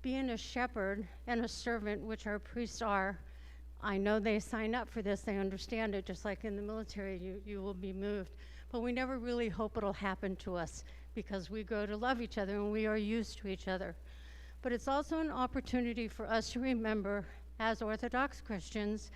being a shepherd and a servant, which our priests are, I know they sign up for this, they understand it, just like in the military, you will be moved. But we never really hope it'll happen to us because we grow to love each other and we are used to each other. But it's also an opportunity for us to remember, as Orthodox Christians,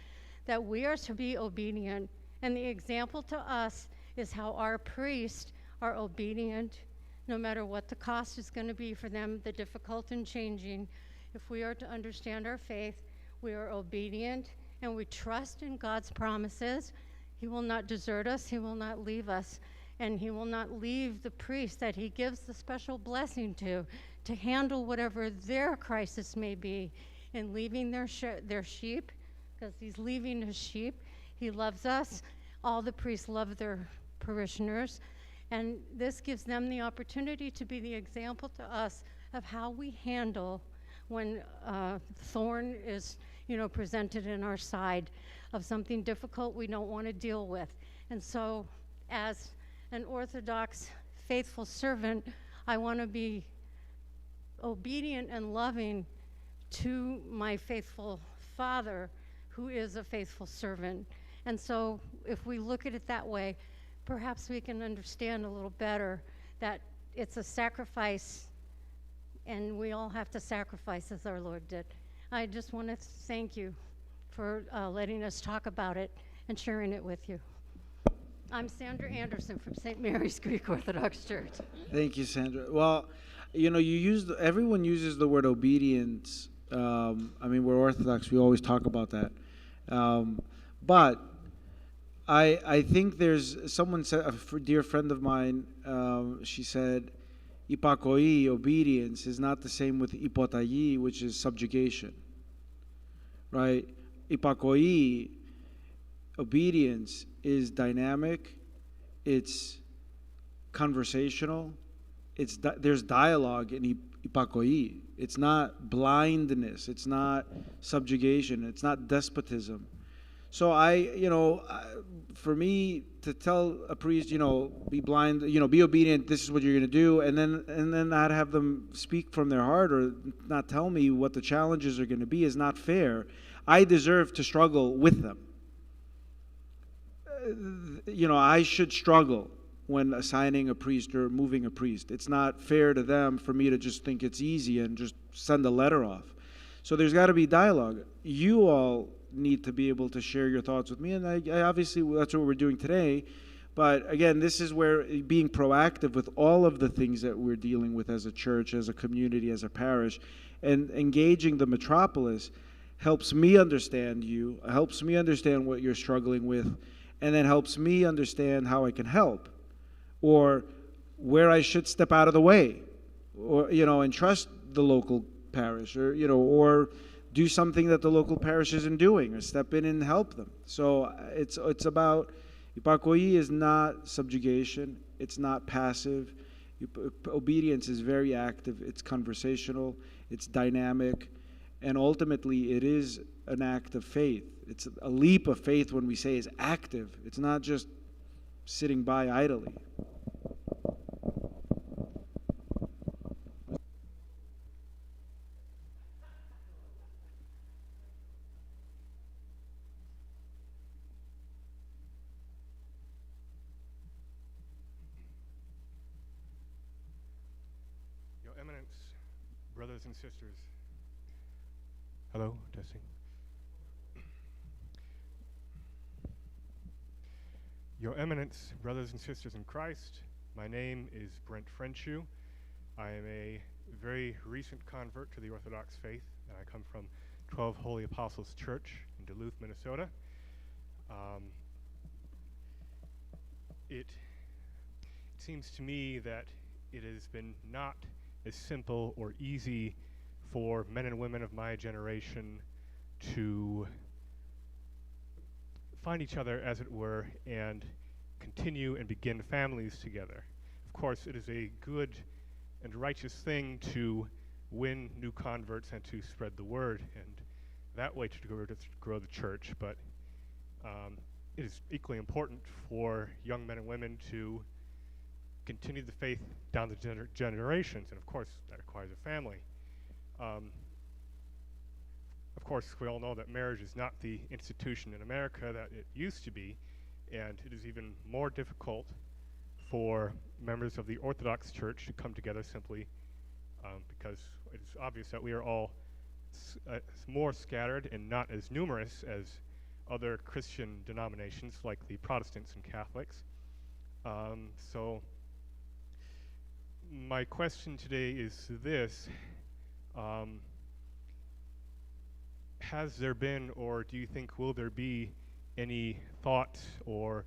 that we are to be obedient And the example to us is how our priests are obedient, no matter what the cost is going to be for them, the difficult and changing. If we are to understand our faith, we are obedient and we trust in God's promises. He will not desert us, He will not leave us, and He will not leave the priest that He gives the special blessing to handle whatever their crisis may be in leaving their sheep, because He's leaving His sheep. He loves us. All the priests love their parishioners, and this gives them the opportunity to be the example to us of how we handle when thorn is, presented in our side of something difficult we don't want to deal with. And so, as an Orthodox faithful servant, I want to be obedient and loving to my faithful Father, who is a faithful servant. And so, if we look at it that way, perhaps we can understand a little better that it's a sacrifice, and we all have to sacrifice as our Lord did. I just want to thank you for letting us talk about it and sharing it with you. I'm Sandra Anderson from St. Mary's Greek Orthodox Church. Thank you, Sandra. Well, everyone uses the word obedience. We're Orthodox. We always talk about that. But I think someone said, a dear friend of mine, she said, Ipakoi, obedience, is not the same with ipotagi, which is subjugation. Right? Ipakoi, obedience, is dynamic, it's conversational, there's dialogue in ipakoi. It's not blindness, it's not subjugation, it's not despotism. So for me to tell a priest, be blind, be obedient, this is what you're going to do, and then not have them speak from their heart or not tell me what the challenges are going to be is not fair. I deserve to struggle with them. I should struggle when assigning a priest or moving a priest. It's not fair to them for me to just think it's easy and just send a letter off. So there's got to be dialogue. You all need to be able to share your thoughts with me, and I obviously that's what we're doing today. But again, this is where being proactive with all of the things that we're dealing with as a church, as a community, as a parish, and engaging the Metropolis helps me understand you, helps me understand what you're struggling with, and then helps me understand how I can help, or where I should step out of the way, or and trust the local parish, or do something that the local parish isn't doing, or step in and help them. So it's about, ipakoi is not subjugation, it's not passive. Obedience is very active, it's conversational, it's dynamic, and ultimately it is an act of faith. It's a leap of faith when we say it's active. It's not just sitting by idly. Your Eminence, brothers and sisters. Hello, testing. Your Eminence, brothers and sisters in Christ, my name is Brent Frenchu. I am a very recent convert to the Orthodox faith, and I come from 12 Holy Apostles Church in Duluth, Minnesota. It seems to me that it has been not as simple or easy for men and women of my generation to find each other, as it were, and continue and begin families together. Of course, it is a good and righteous thing to win new converts and to spread the word, and that way to grow the church, but it is equally important for young men and women to continue the faith down the generations, and of course, that requires a family. Of course, we all know that marriage is not the institution in America that it used to be, and it is even more difficult for members of the Orthodox Church to come together simply because it is obvious that we are all more scattered and not as numerous as other Christian denominations like the Protestants and Catholics. So my question today is this. Has there been, or do you think will there be, any thought or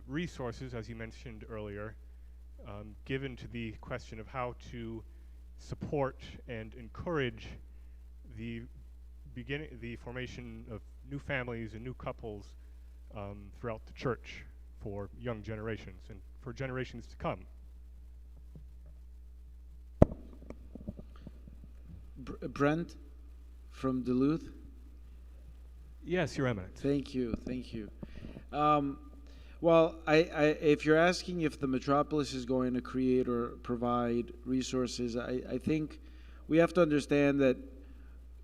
resources, as you mentioned earlier, given to the question of how to support and encourage the formation of new families and new couples throughout the church for young generations and for generations to come? Brent from Duluth. Yes, Your Eminence. Thank you. Well, if you're asking if the Metropolis is going to create or provide resources, I think we have to understand that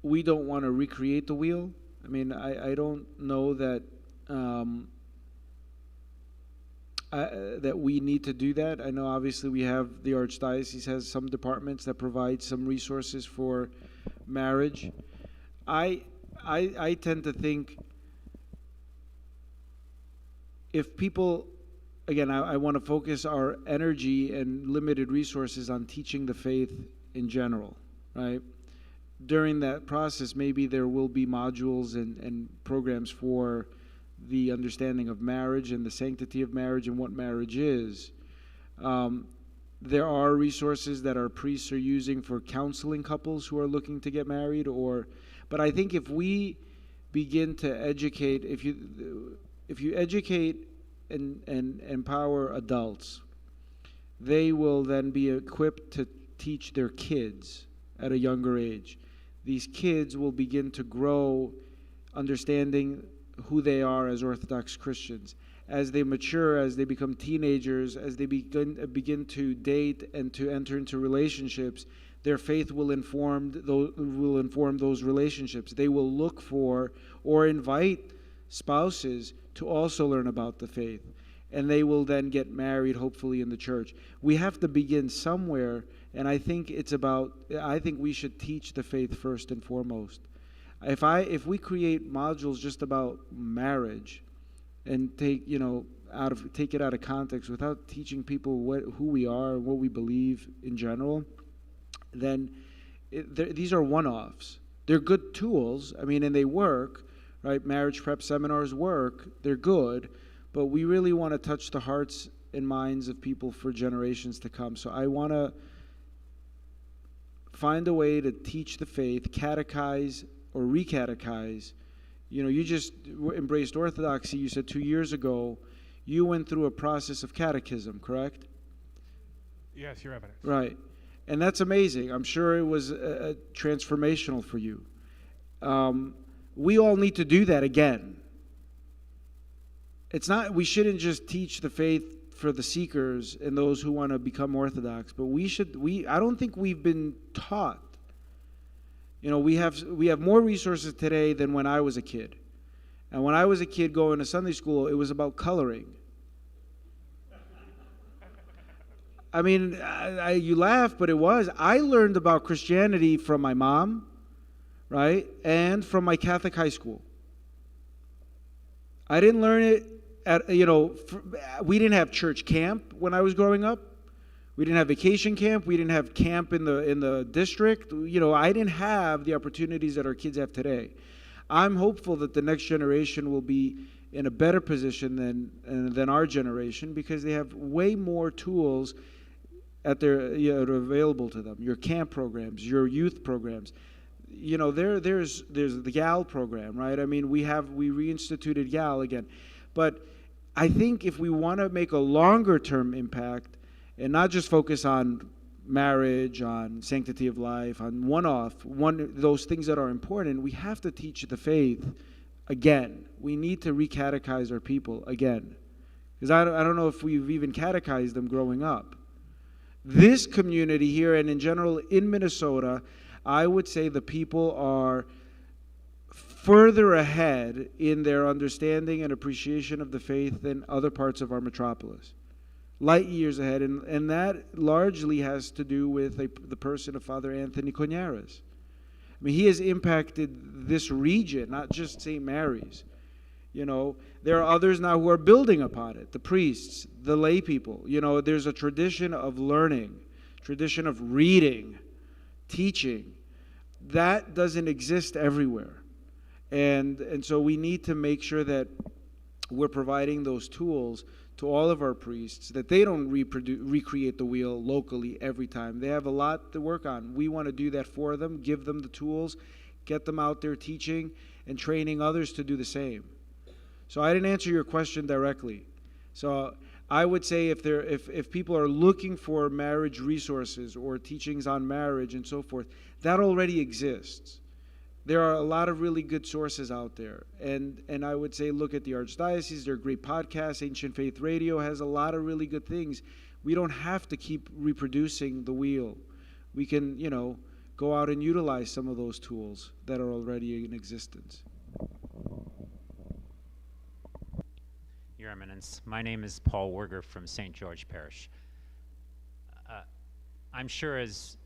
we don't want to recreate the wheel. I mean, I don't know that that we need to do that. I know obviously we have, the Archdiocese has some departments that provide some resources for marriage. I tend to think if people, again, I want to focus our energy and limited resources on teaching the faith in general, right? During that process, maybe there will be modules and programs for the understanding of marriage and the sanctity of marriage and what marriage is. There are resources that our priests are using for counseling couples who are looking to get married, but I think if we begin to educate, if you educate and empower adults, they will then be equipped to teach their kids at a younger age. These kids will begin to grow understanding who they are as Orthodox Christians. As they mature, as they become teenagers, as they begin to date and to enter into relationships, their faith will inform those relationships. They will look for or invite spouses to also learn about the faith, and they will then get married, hopefully, in the church. We have to begin somewhere, and I think we should teach the faith first and foremost. If we create modules just about marriage and take it out of context without teaching people who we are and what we believe in general, then these are one-offs. They're good tools, and they work, right? Marriage prep seminars work, they're good, but we really want to touch the hearts and minds of people for generations to come. So I want to find a way to teach the faith, catechize or recatechize. You just embraced Orthodoxy, you said 2 years ago. You went through a process of catechism, correct? Yes, Your Eminence. Right. And that's amazing. I'm sure it was transformational for you. We all need to do that again. We shouldn't just teach the faith for the seekers and those who want to become Orthodox, but I don't think we've been taught. We have more resources today than when I was a kid. And when I was a kid going to Sunday school, it was about coloring. You laugh, but it was. I learned about Christianity from my mom, right, and from my Catholic high school. I didn't learn it we didn't have church camp when I was growing up. We didn't have vacation camp. We didn't have camp in the district. I didn't have the opportunities that our kids have today. I'm hopeful that the next generation will be in a better position than our generation because they have way more tools available to them. Your camp programs, your youth programs. There's the GAL program, right? We reinstituted GAL again. But I think if we want to make a longer term impact and not just focus on marriage, on sanctity of life, on those things that are important, we have to teach the faith again. We need to recatechize our people again. Because I don't know if we've even catechized them growing up. This community here and in general in Minnesota, I would say the people are further ahead in their understanding and appreciation of the faith than other parts of our metropolis. Light years ahead, and that largely has to do with the person of Father Anthony Coñares. He has impacted this region, not just St. Mary's. You know, there are others now who are building upon it, the priests, the lay people. You know, there's a tradition of learning, tradition of reading, teaching. That doesn't exist everywhere. And so we need to make sure that we're providing those tools to all of our priests, that they don't recreate the wheel locally every time. They have a lot to work on. We want to do that for them, give them the tools, get them out there teaching and training others to do the same. So I didn't answer your question directly. So I would say if people are looking for marriage resources or teachings on marriage and so forth, that already exists. There are a lot of really good sources out there. And I would say look at the Archdiocese. There are great podcasts. Ancient Faith Radio has a lot of really good things. We don't have to keep reproducing the wheel. We can, you know, go out and utilize some of those tools that are already in existence. Your Eminence, my name is Paul Werger from St. George Parish. I'm sure as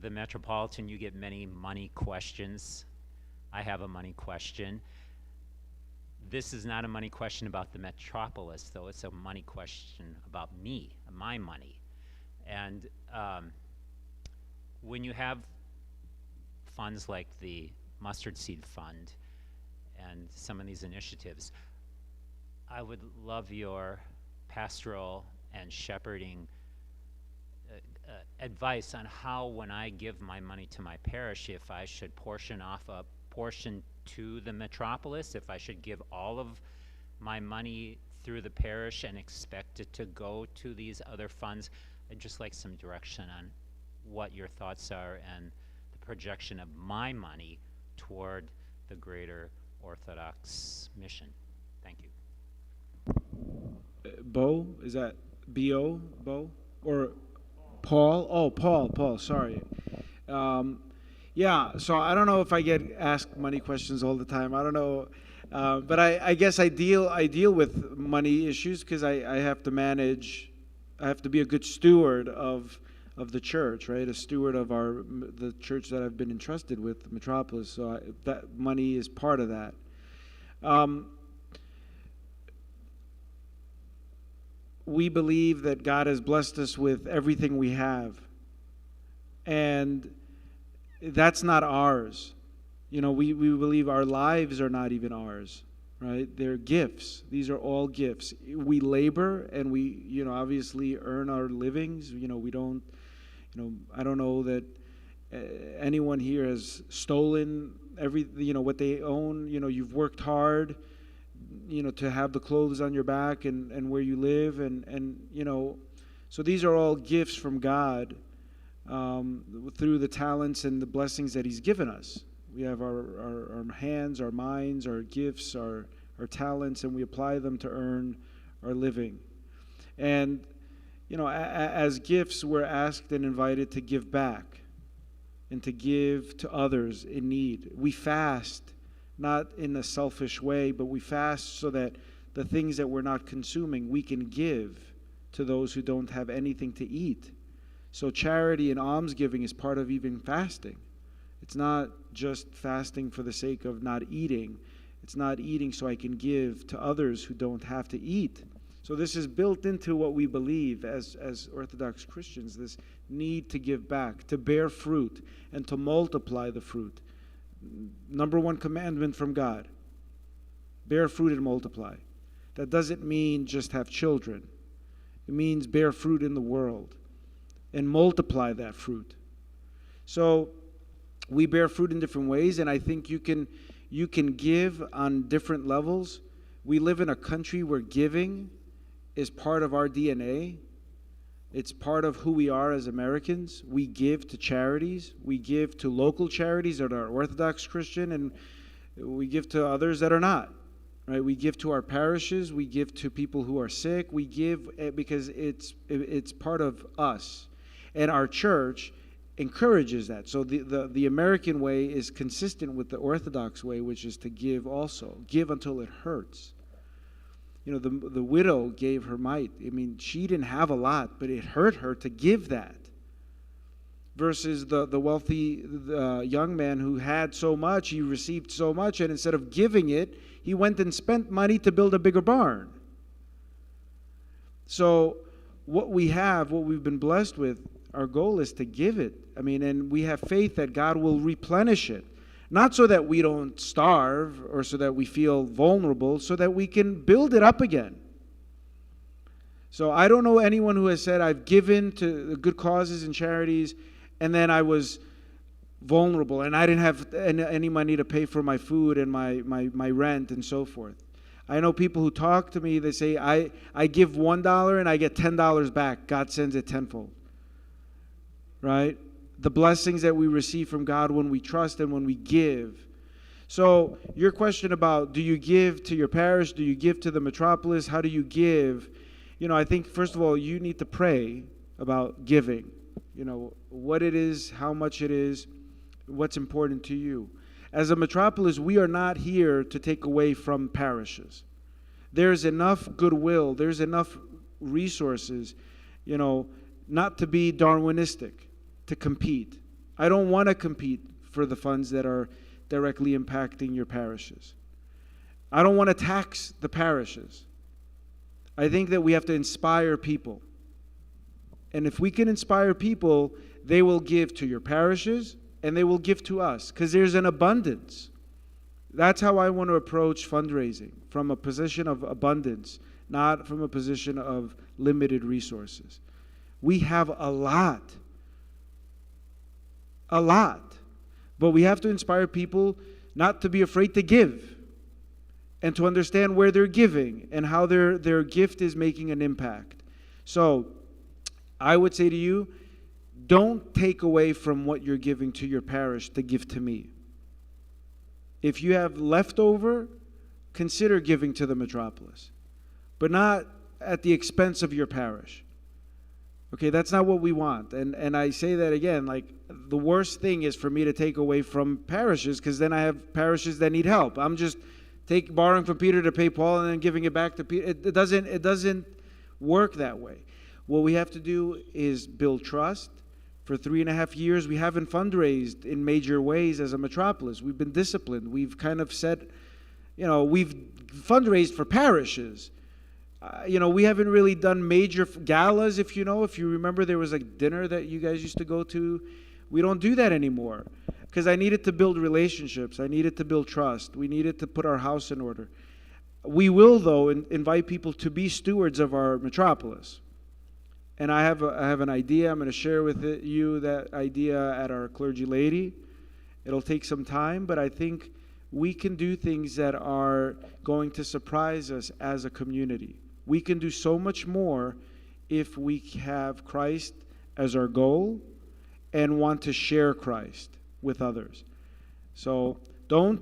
the Metropolitan you get many money questions. I have a money question. This is not a money question about the Metropolis, though. It's a money question about me, my money. And when you have funds like the Mustard Seed Fund and some of these initiatives, I would love your pastoral and shepherding advice on how, when I give my money to my parish, if I should portion off a portion to the Metropolis, if I should give all of my money through the parish and expect it to go to these other funds. I'd just like some direction on what your thoughts are and the projection of my money toward the greater Orthodox mission. Thank you. Bo, is that B-O, Bo? Or Paul? Oh, Paul, sorry. Yeah, so I don't know if I get asked money questions all the time. I don't know. But I guess I deal with money issues because I have to manage, I have to be a good steward of the church, right? A steward of the church that I've been entrusted with, Metropolis. So that money is part of that. We believe that God has blessed us with everything we have. And that's not ours. You know, we believe our lives are not even ours, right? They're gifts. These are all gifts. We labor and we, you know, obviously earn our livings. You know, we don't, you know, I don't know that anyone here has stolen what they own. You know, you've worked hard, you know, to have the clothes on your back and where you live. And you know, so these are all gifts from God through the talents and the blessings that He's given us. We have our hands, our minds, our gifts, our talents, and we apply them to earn our living. And, you know, as gifts, we're asked and invited to give back and to give to others in need. We fast, not in a selfish way, but we fast so that the things that we're not consuming, we can give to those who don't have anything to eat. So charity and almsgiving is part of even fasting. It's not just fasting for the sake of not eating. It's not eating so I can give to others who don't have to eat. So this is built into what we believe as Orthodox Christians, this need to give back, to bear fruit, and to multiply the fruit. Number one commandment from God, bear fruit and multiply. That doesn't mean just have children. It means bear fruit in the world and multiply that fruit. So we bear fruit in different ways, and I think you can give on different levels. We live in a country where giving is part of our DNA. It's part of who we are as Americans. We give to charities. We give to local charities that are Orthodox Christian, and we give to others that are not. Right? We give to our parishes. We give to people who are sick. We give because it's part of us. And our church encourages that. So the American way is consistent with the Orthodox way, which is to give also. Give until it hurts. You know, the widow gave her mite. I mean, she didn't have a lot, but it hurt her to give that. versus the wealthy young man who had so much, he received so much, and instead of giving it, he went and spent money to build a bigger barn. So what we have, what we've been blessed with, our goal is to give it. I mean, and we have faith that God will replenish it. Not so that we don't starve or so that we feel vulnerable, so that we can build it up again. So I don't know anyone who has said, I've given to good causes and charities, and then I was vulnerable and I didn't have any money to pay for my food and my rent and so forth. I know people who talk to me, they say, I give $1 and I get $10 back. God sends it tenfold. Right? The blessings that we receive from God when we trust and when we give. So your question about, do you give to your parish? Do you give to the metropolis? How do you give? You know, I think, first of all, you need to pray about giving. You know, what it is, how much it is, what's important to you. As a metropolis, we are not here to take away from parishes. There's enough goodwill, there's enough resources, you know, not to be Darwinistic, to compete. I don't want to compete for the funds that are directly impacting your parishes. I don't want to tax the parishes. I think that we have to inspire people. And if we can inspire people, they will give to your parishes and they will give to us because there's an abundance. That's how I want to approach fundraising, from a position of abundance, not from a position of limited resources. We have a lot. But we have to inspire people not to be afraid to give and to understand where they're giving and how their gift is making an impact. So I would say to you, don't take away from what you're giving to your parish to give to me. If you have leftover, consider giving to the metropolis, but not at the expense of your parish. Okay, that's not what we want. And I say that again, like, the worst thing is for me to take away from parishes, because then I have parishes that need help. I'm just borrowing from Peter to pay Paul and then giving it back to Peter. It doesn't work that way. What we have to do is build trust. For 3.5 years, we haven't fundraised in major ways as a metropolis. We've been disciplined. We've kind of said, you know, we've fundraised for parishes. You know, we haven't really done major galas, if you remember, there was a dinner that you guys used to go to. We don't do that anymore because I needed to build relationships. I needed to build trust. We needed to put our house in order. We will, though, invite people to be stewards of our metropolis. And I have an idea. I'm going to share with you that idea at our Clergy Lady. It'll take some time, but I think we can do things that are going to surprise us as a community. We can do so much more if we have Christ as our goal and want to share Christ with others. So don't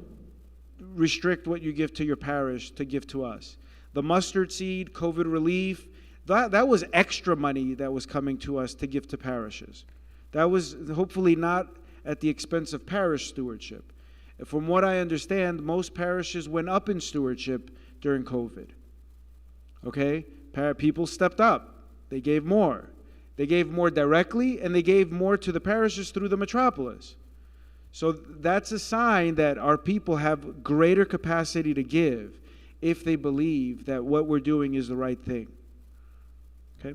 restrict what you give to your parish to give to us. The mustard seed, COVID relief, that was extra money that was coming to us to give to parishes. That was hopefully not at the expense of parish stewardship. From what I understand, most parishes went up in stewardship during COVID. Okay? People stepped up. They gave more. They gave more directly, and they gave more to the parishes through the metropolis. So that's a sign that our people have greater capacity to give if they believe that what we're doing is the right thing. Okay?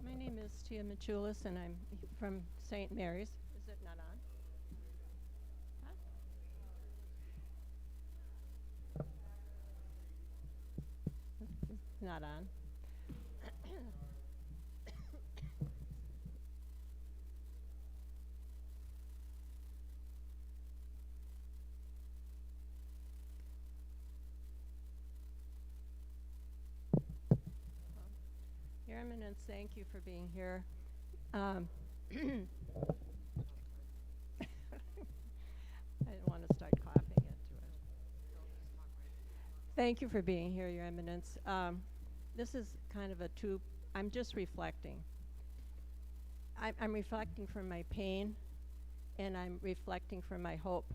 My name is Metropolis, and I'm from St. Mary's. Is it not on? Huh? It's not on. Your Eminence, thank you for being here. I didn't want to start coughing into it. Thank you for being here, Your Eminence. This is kind of I'm just reflecting. I'm reflecting from my pain, and I'm reflecting from my hope.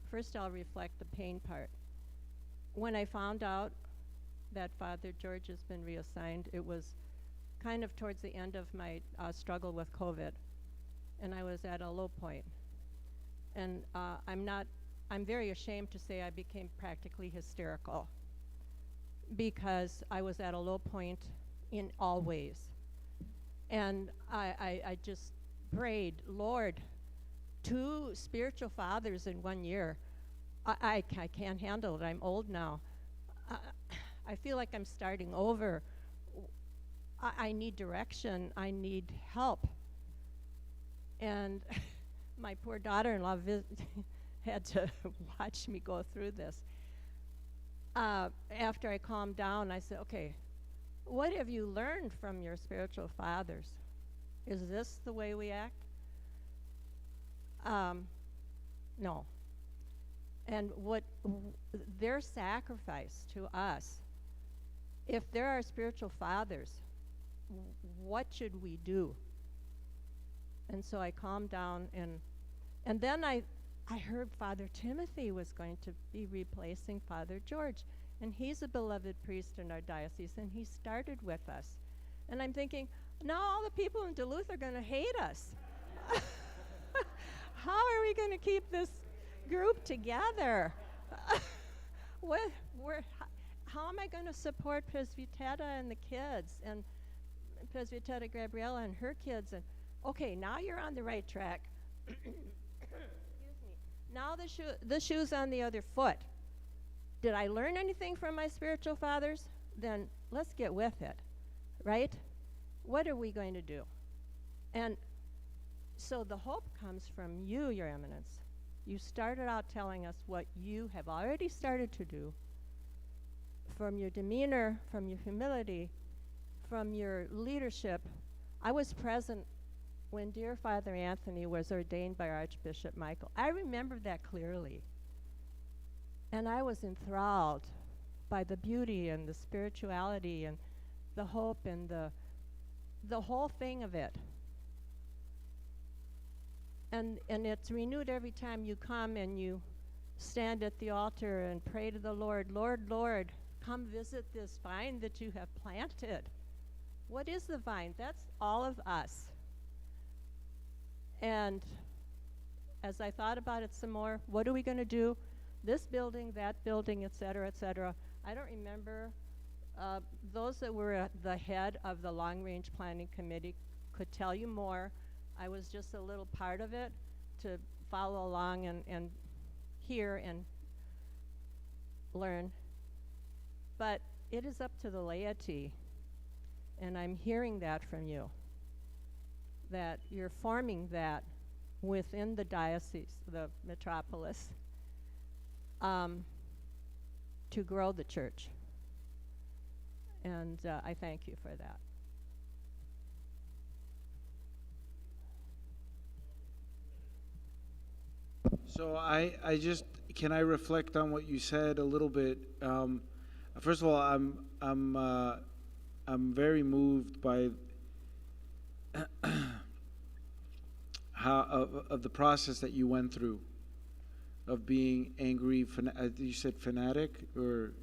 First, I'll reflect the pain part. When I found out that Father George has been reassigned. It was kind of towards the end of my struggle with COVID, and I was at a low point. And I'm very ashamed to say I became practically hysterical because I was at a low point in all ways. And I just prayed, Lord, 2 spiritual fathers in 1 year. I can't handle it. I'm old now. I feel like I'm starting over. I need direction. I need help. And my poor daughter-in-law had to watch me go through this. After I calmed down, I said, okay, what have you learned from your spiritual fathers? Is this the way we act? No. And their sacrifice to us, if there are spiritual fathers, what should we do? And so I calmed down, and then I heard Father Timothy was going to be replacing Father George, and he's a beloved priest in our diocese, and he started with us. And I'm thinking, now all the people in Duluth are going to hate us. How are we going to keep this group together? How am I going to support Presbytera and the kids, and Presbytera Gabriela and her kids? And okay, now you're on the right track. Excuse me. Now the shoe's on the other foot. Did I learn anything from my spiritual fathers? Then let's get with it, right? What are we going to do? And so the hope comes from you, Your Eminence. You started out telling us what you have already started to do. From your demeanor, from your humility, from your leadership. I was present when dear Father Anthony was ordained by Archbishop Michael. I remember that clearly. And I was enthralled by the beauty and the spirituality and the hope and the whole thing of it. And it's renewed every time you come and you stand at the altar and pray to the Lord, Lord, Lord, come visit this vine that you have planted. What is the vine? That's all of us. And as I thought about it some more, what are we going to do? This building, that building, et cetera, et cetera. I don't remember. Those that were at the head of the long-range planning committee could tell you more. I was just a little part of it to follow along and hear and learn. But it is up to the laity, and I'm hearing that from you, that you're forming that within the diocese, the metropolis, to grow the church. And I thank you for that. So I just, can I reflect on what you said a little bit? First of all, I'm very moved by of the process that you went through of being angry. You said fanatic or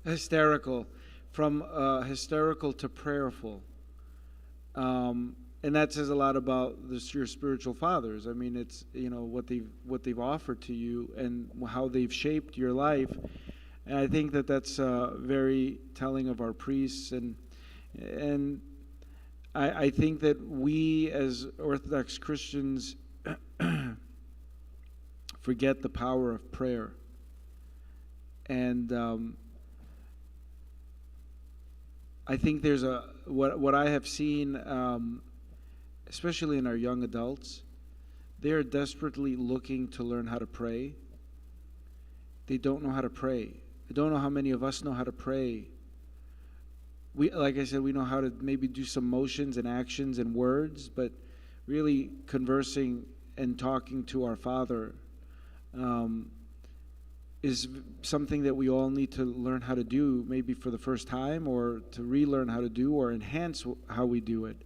hysterical, from hysterical to prayerful. And that says a lot about your spiritual fathers. I mean, it's, you know, what they've offered to you and how they've shaped your life. And I think that that's very telling of our priests. And I think that we as Orthodox Christians forget the power of prayer. And I think there's what I have seen, especially in our young adults, they are desperately looking to learn how to pray. They don't know how to pray. I don't know how many of us know how to pray. We, like I said, we know how to maybe do some motions and actions and words, but really conversing and talking to our Father is something that we all need to learn how to do, maybe for the first time, or to relearn how to do, or enhance how we do it.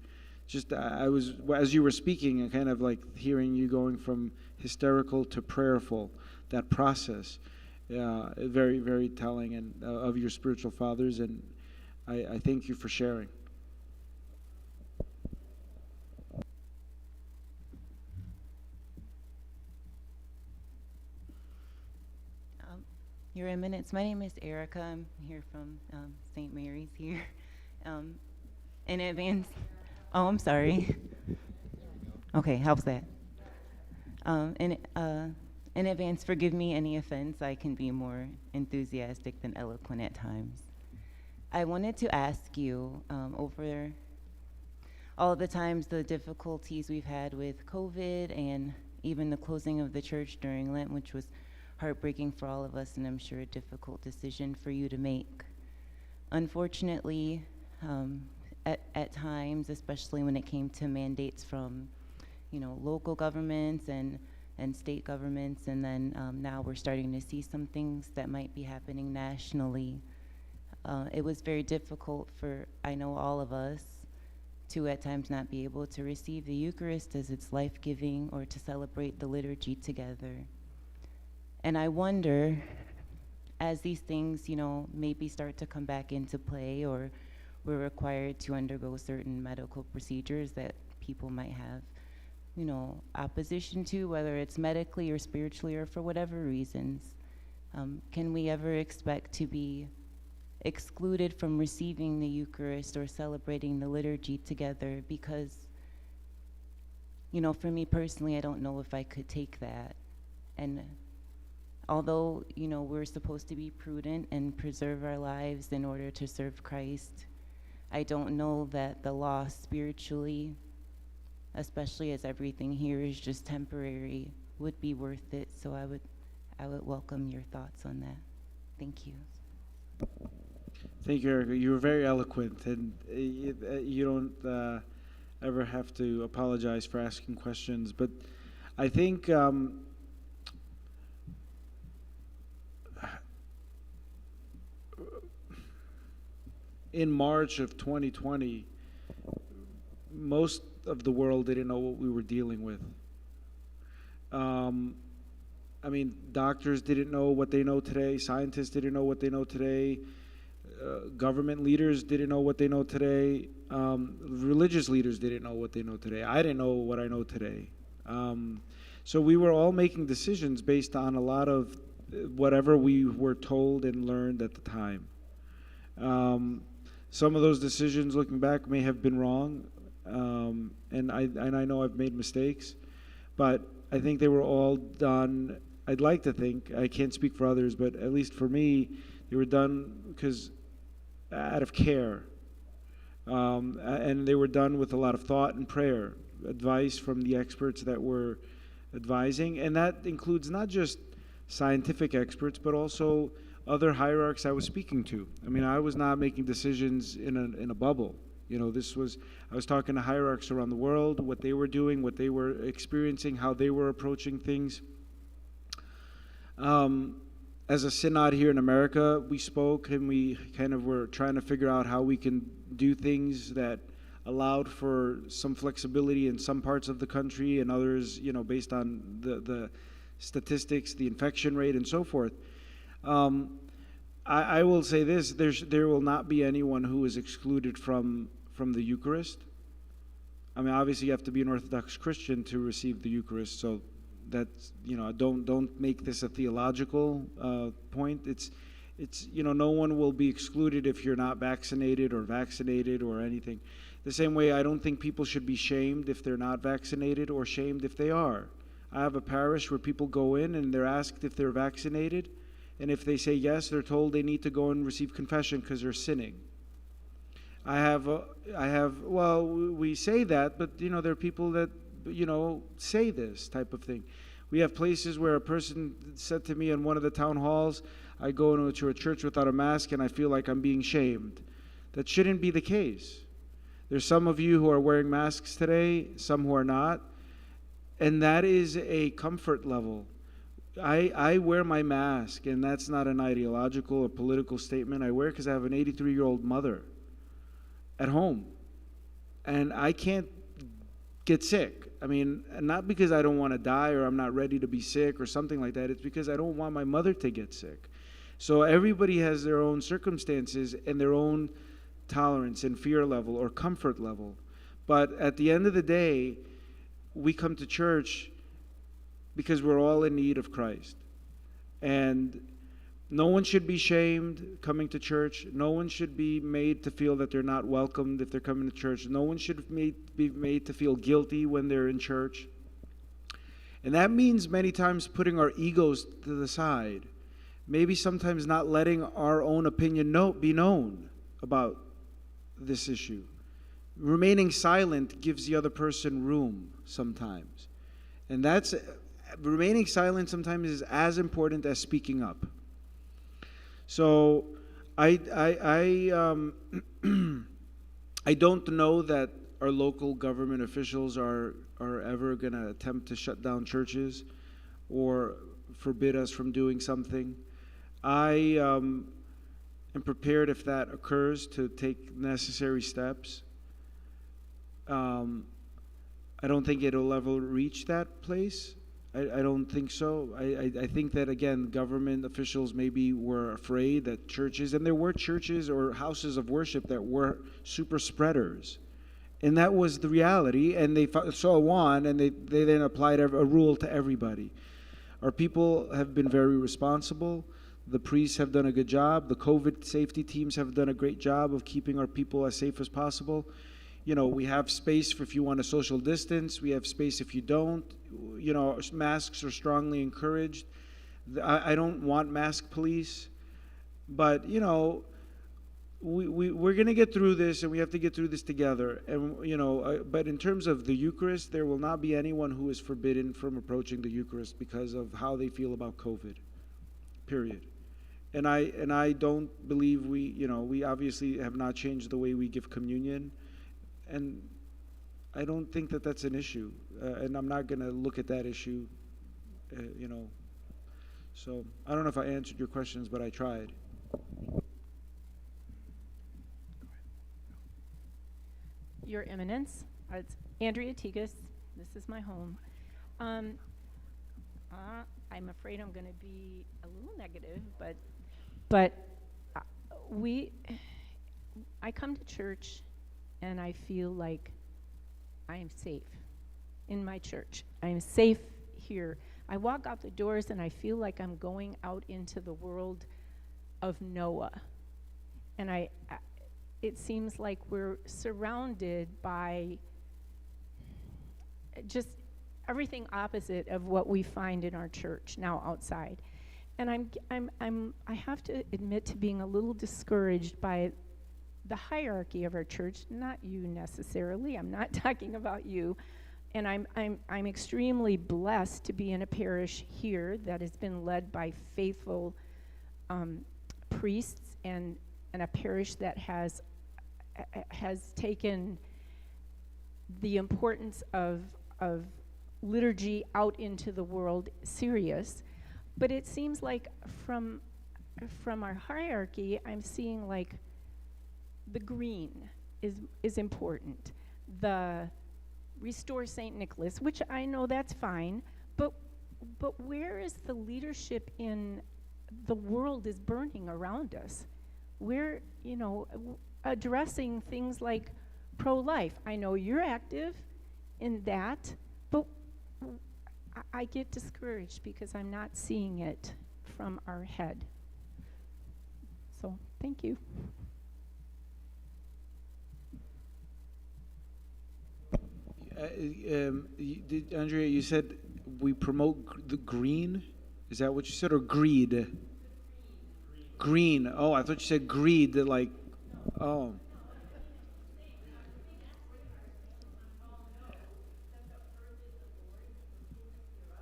Just I was, as you were speaking, and kind of like hearing you going from hysterical to prayerful, that process. very, very telling and of your spiritual fathers, and I thank you for sharing. Your Eminence, my name is Erica. I'm here from St. Mary's here. In advance, oh, I'm sorry. Okay, how's that? In advance, forgive me any offense. I can be more enthusiastic than eloquent at times. I wanted to ask you, over all the times, the difficulties we've had with COVID and even the closing of the church during Lent, which was heartbreaking for all of us, and I'm sure a difficult decision for you to make. Unfortunately, at times, especially when it came to mandates from, local governments and state governments, and then now we're starting to see some things that might be happening nationally. It was very difficult for, I know, all of us to at times not be able to receive the Eucharist as it's life-giving, or to celebrate the liturgy together. And I wonder, as these things, maybe start to come back into play, or we're required to undergo certain medical procedures that people might have, opposition to, whether it's medically or spiritually or for whatever reasons, can we ever expect to be excluded from receiving the Eucharist or celebrating the liturgy together? Because, for me personally, I don't know if I could take that. And although, we're supposed to be prudent and preserve our lives in order to serve Christ, I don't know that the loss spiritually, especially as everything here is just temporary, would be worth it. So I would welcome your thoughts on that. Thank you. Thank you, Erica. You were very eloquent, and you don't ever have to apologize for asking questions. But I think in March of 2020, most of the world didn't know what we were dealing with. Doctors didn't know what they know today. Scientists didn't know what they know today. Government leaders didn't know what they know today. Religious leaders didn't know what they know today. I didn't know what I know today. So we were all making decisions based on a lot of whatever we were told and learned at the time. Some of those decisions, looking back, may have been wrong, and I know I've made mistakes, but I think they were all done. I'd like to think, I can't speak for others, but at least for me, they were done because out of care, and they were done with a lot of thought and prayer, advice from the experts that were advising, and that includes not just scientific experts, but also other hierarchs I was speaking to. I was not making decisions in a bubble. I was talking to hierarchs around the world, what they were doing, what they were experiencing, how they were approaching things. As a synod here in America, we spoke, and we kind of were trying to figure out how we can do things that allowed for some flexibility in some parts of the country, and others, based on the statistics, the infection rate, and so forth. I will say this: there will not be anyone who is excluded from the Eucharist. Obviously you have to be an Orthodox Christian to receive the Eucharist, so that's, don't make this a theological point. It's no one will be excluded if you're not vaccinated or anything. The same way, I don't think people should be shamed if they're not vaccinated, or shamed if they are. I have a parish where people go in and they're asked if they're vaccinated, and if they say yes, they're told they need to go and receive confession because they're sinning. Well, we say that, but there are people that say this type of thing. We have places where a person said to me in one of the town halls, I go into a church without a mask and I feel like I'm being shamed. That shouldn't be the case. There's some of you who are wearing masks today, some who are not, and that is a comfort level. I wear my mask, and that's not an ideological or political statement. I wear it because I have an 83-year-old mother at home, and I can't get sick. I mean, not because I don't want to die or I'm not ready to be sick or something like that. It's because I don't want my mother to get sick. So everybody has their own circumstances and their own tolerance and fear level or comfort level. But at the end of the day, we come to church because we're all in need of Christ. And no one should be shamed coming to church. No one should be made to feel that they're not welcomed if they're coming to church. No one should be made to feel guilty when they're in church. And that means many times putting our egos to the side. Maybe sometimes not letting our own opinion be known about this issue. Remaining silent gives the other person room sometimes. And remaining silent sometimes is as important as speaking up. So I don't know that our local government officials are ever going to attempt to shut down churches or forbid us from doing something. I am prepared if that occurs to take necessary steps. I don't think it'll ever reach that place. I don't think so. I think that, again, government officials maybe were afraid that churches, and there were churches or houses of worship that were super spreaders. And that was the reality, and they saw one, and they then applied a rule to everybody. Our people have been very responsible. The priests have done a good job. The COVID safety teams have done a great job of keeping our people as safe as possible. You know, we have space for if you want to social distance. We have space if you don't. You know, masks are strongly encouraged. I don't want mask police. But, you know, we're going to get through this, and we have to get through this together. And, you know, but in terms of the Eucharist, there will not be anyone who is forbidden from approaching the Eucharist because of how they feel about COVID, period. And I don't believe we obviously have not changed the way we give communion. And I don't think that that's an issue. And I'm not going to look at that issue, you know. So I don't know if I answered your questions, but I tried. Your Eminence, it's Andrea Tigas. This is my home. I'm afraid I'm going to be a little negative, but I come to church and I feel like I am safe in my church. I am safe here. I walk out the doors and I feel like I'm going out into the world of Noah. And it seems like we're surrounded by just everything opposite of what we find in our church now outside. And I have to admit to being a little discouraged by the hierarchy of our church, not you necessarily. I'm not talking about you. And I'm extremely blessed to be in a parish here that has been led by faithful priests and a parish that has taken the importance of liturgy out into the world serious. But it seems like from our hierarchy, I'm seeing like the green is important. The restore St. Nicholas, which I know that's fine, but where is the leadership in the world is burning around us? We're, addressing things like pro-life. I know you're active in that, but I get discouraged because I'm not seeing it from our head. So, thank you. Andrea, you said we promote the green? Is that what you said, or greed? Green. Oh, I thought you said greed, like, oh.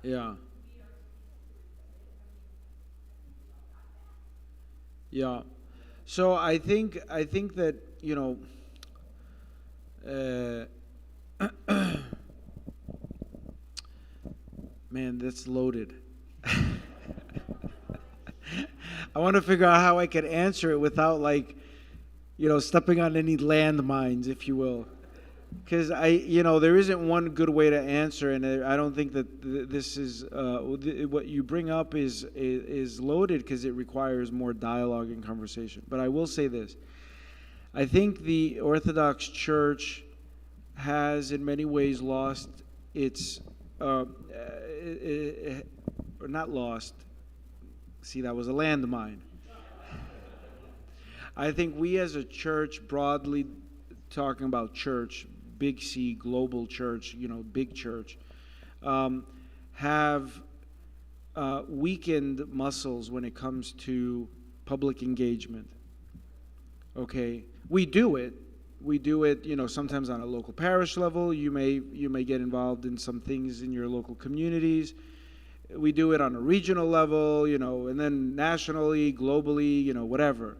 Yeah. Yeah. So I think that, man, that's loaded. I want to figure out how I can answer it without, stepping on any landmines, if you will. Because there isn't one good way to answer, and I don't think that this is what you bring up is loaded because it requires more dialogue and conversation. But I will say this: I think the Orthodox Church has, in many ways, lost its, or not lost. See, that was a landmine. I think we as a church, broadly talking about church, big C, global church, big church, have weakened muscles when it comes to public engagement. Okay, we do it, sometimes on a local parish level. You may get involved in some things in your local communities. We do it on a regional level, and then nationally, globally, whatever.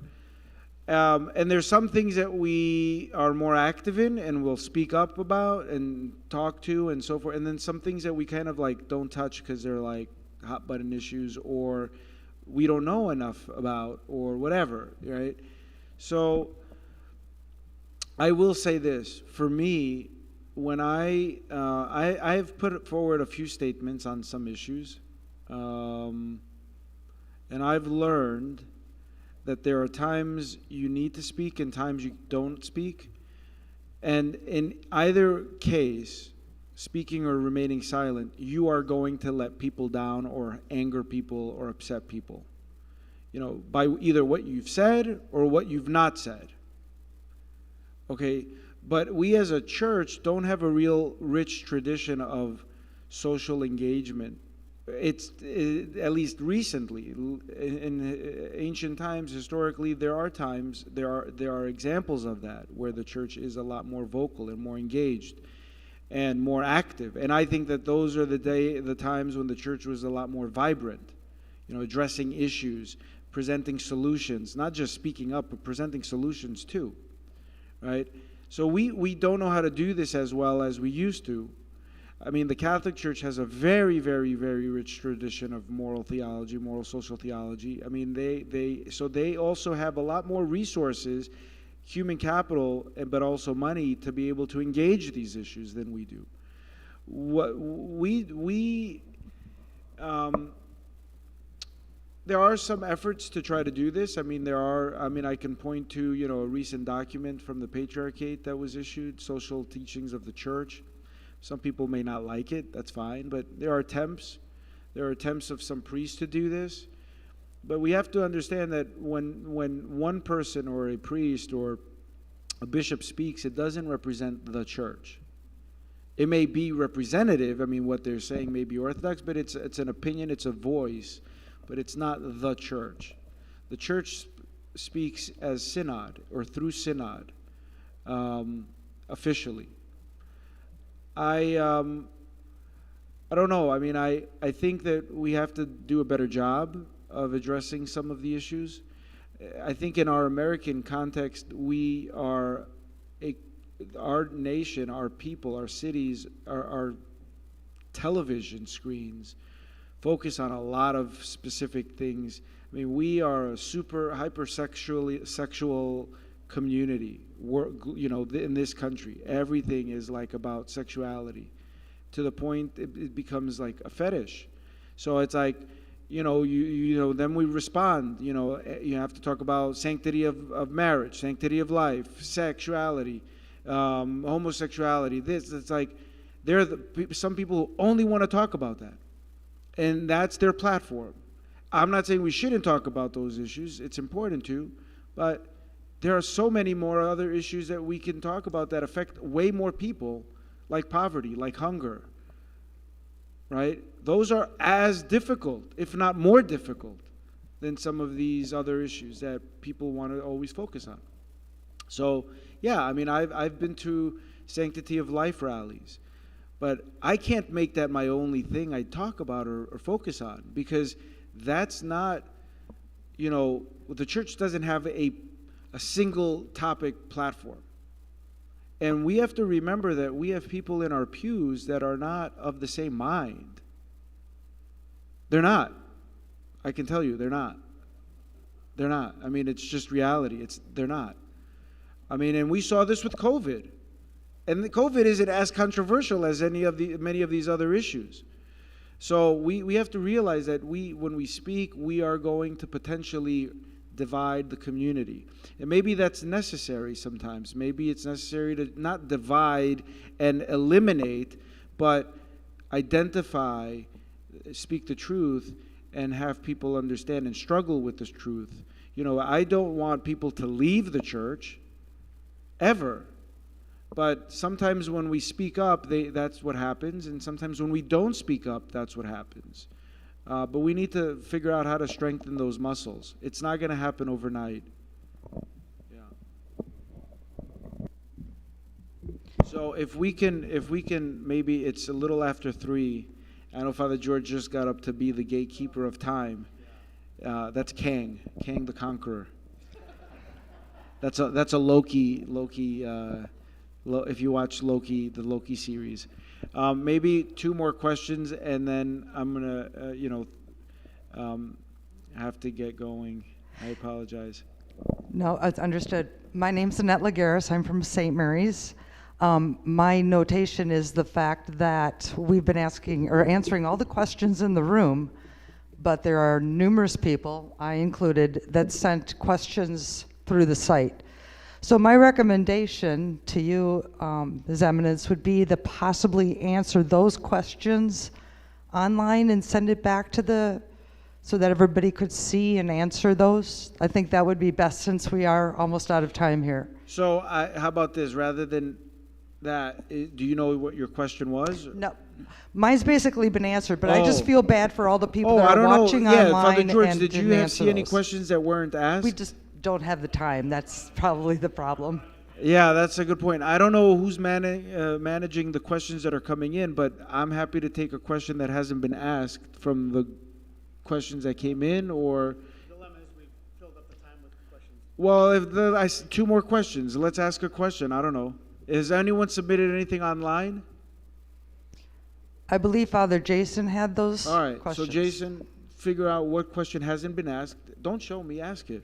And there's some things that we are more active in and will speak up about and talk to and so forth. And then some things that we kind of don't touch because they're hot button issues or we don't know enough about or whatever, right? So I will say this. For me, when I've put forward a few statements on some issues, and I've learned that there are times you need to speak and times you don't speak. And in either case, speaking or remaining silent, you are going to let people down or anger people or upset people, by either what you've said or what you've not said. Okay, but we as a church don't have a real rich tradition of social engagement. It's at least recently, in ancient times, historically, there are examples of that where the church is a lot more vocal and more engaged and more active. And I think that those are the times when the church was a lot more vibrant, addressing issues, presenting solutions, not just speaking up, but presenting solutions too, right? So we don't know how to do this as well as we used to. I mean, the Catholic Church has a very, very, very rich tradition of moral theology, moral social theology. I mean, they also have a lot more resources, human capital, but also money to be able to engage these issues than we do. There are some efforts to try to do this. I mean, I can point to, a recent document from the Patriarchate that was issued, Social Teachings of the Church. Some people may not like it, that's fine, but there are attempts. There are attempts of some priests to do this. But we have to understand that when one person or a priest or a bishop speaks, it doesn't represent the church. It may be representative, what they're saying may be orthodox, but it's an opinion, it's a voice, but it's not the church. The church speaks as synod or through synod, officially. I don't know. I think that we have to do a better job of addressing some of the issues. I think in our American context, our nation, our people, our cities, our television screens focus on a lot of specific things. We are a super hypersexual community, in this country. Everything is about sexuality to the point it becomes like a fetish. So it's then we respond, you have to talk about sanctity of marriage, sanctity of life, sexuality, homosexuality, this. It's there are some people who only want to talk about that. And that's their platform. I'm not saying we shouldn't talk about those issues. It's important to, but there are so many more other issues that we can talk about that affect way more people, like poverty, like hunger, right? Those are as difficult, if not more difficult, than some of these other issues that people want to always focus on. So, yeah, I've been to sanctity of life rallies, but I can't make that my only thing I talk about or focus on, because that's not, the church doesn't have a single topic platform. And we have to remember that we have people in our pews that are not of the same mind. They're not. I can tell you, they're not. They're not. It's just reality. They're not. And we saw this with COVID. And the COVID isn't as controversial as many of these other issues. So we have to realize that when we speak, we are going to potentially divide the community. And maybe that's necessary sometimes. Maybe it's necessary to not divide and eliminate, but identify, speak the truth, and have people understand and struggle with this truth. You know, I don't want people to leave the church, ever. But sometimes when we speak up, that's what happens. And sometimes when we don't speak up, that's what happens. But we need to figure out how to strengthen those muscles. It's not going to happen overnight. Yeah. So if we can, maybe it's a little after 3. I know Father George just got up to be the gatekeeper of time. That's Kang the Conqueror. That's a Loki. If you watch Loki, the Loki series. Maybe 2 more questions, and then I'm gonna, have to get going. I apologize. No, it's understood. My name's Annette Lagares. I'm from St. Mary's. My notation is the fact that we've been asking or answering all the questions in the room, but there are numerous people, I included, that sent questions through the site. So my recommendation to you, His Eminence, would be to possibly answer those questions online and send it back to so that everybody could see and answer those. I think that would be best since we are almost out of time here. So how about this? Rather than that, do you know what your question was? No, mine's basically been answered, but I just feel bad for all the people that I are don't watching know. Yeah, online. Father George, and did you see any questions that weren't asked? We just don't have the time. That's probably the problem. Yeah, that's a good point. I don't know who's managing the questions that are coming in, but I'm happy to take a question that hasn't been asked from the questions that came in, or... Well, if 2 more questions. Let's ask a question. I don't know. Has anyone submitted anything online? I believe Father Jason had those All right. questions. So Jason, figure out what question hasn't been asked. Don't show me. Ask it.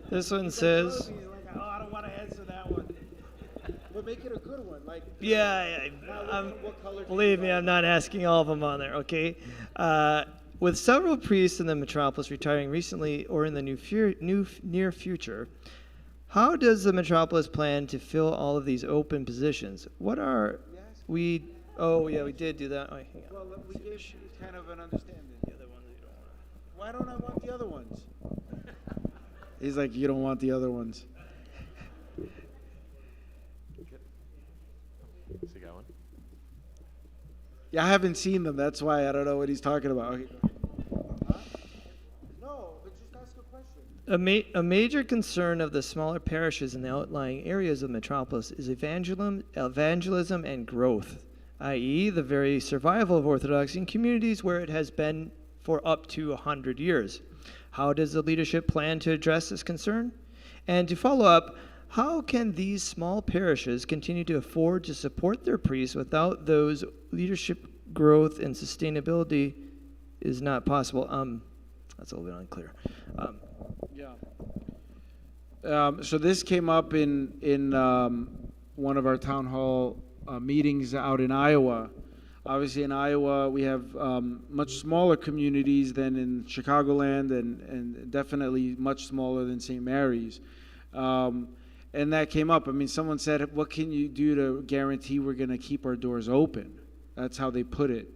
This one says... He's like, I don't want to answer that one. But make it a good one. Like, what color believe me, I'm not asking all of them on there, okay? With several priests in the Metropolis retiring recently or in the near future, how does the Metropolis plan to fill all of these open positions? What are we... Oh, yeah, we did do that. Oh, hang on. Well, we gave you kind of an understanding. The other ones you don't want. Why don't I want the other ones? He's like, you don't want the other ones. So you got one? Yeah, I haven't seen them. That's why I don't know what he's talking about. Okay. No, but just ask a question. A major concern of the smaller parishes in the outlying areas of Metropolis is evangelism and growth, i.e. the very survival of Orthodoxy in communities where it has been for up to 100 years. How does the leadership plan to address this concern? And to follow up, how can these small parishes continue to afford to support their priests without those leadership growth and sustainability is not possible? That's a little bit unclear. So this came up in one of our town hall meetings out in Iowa. Obviously, in Iowa, we have much smaller communities than in Chicagoland, and definitely much smaller than St. Mary's. And that came up. I mean, someone said, what can you do to guarantee we're going to keep our doors open? That's how they put it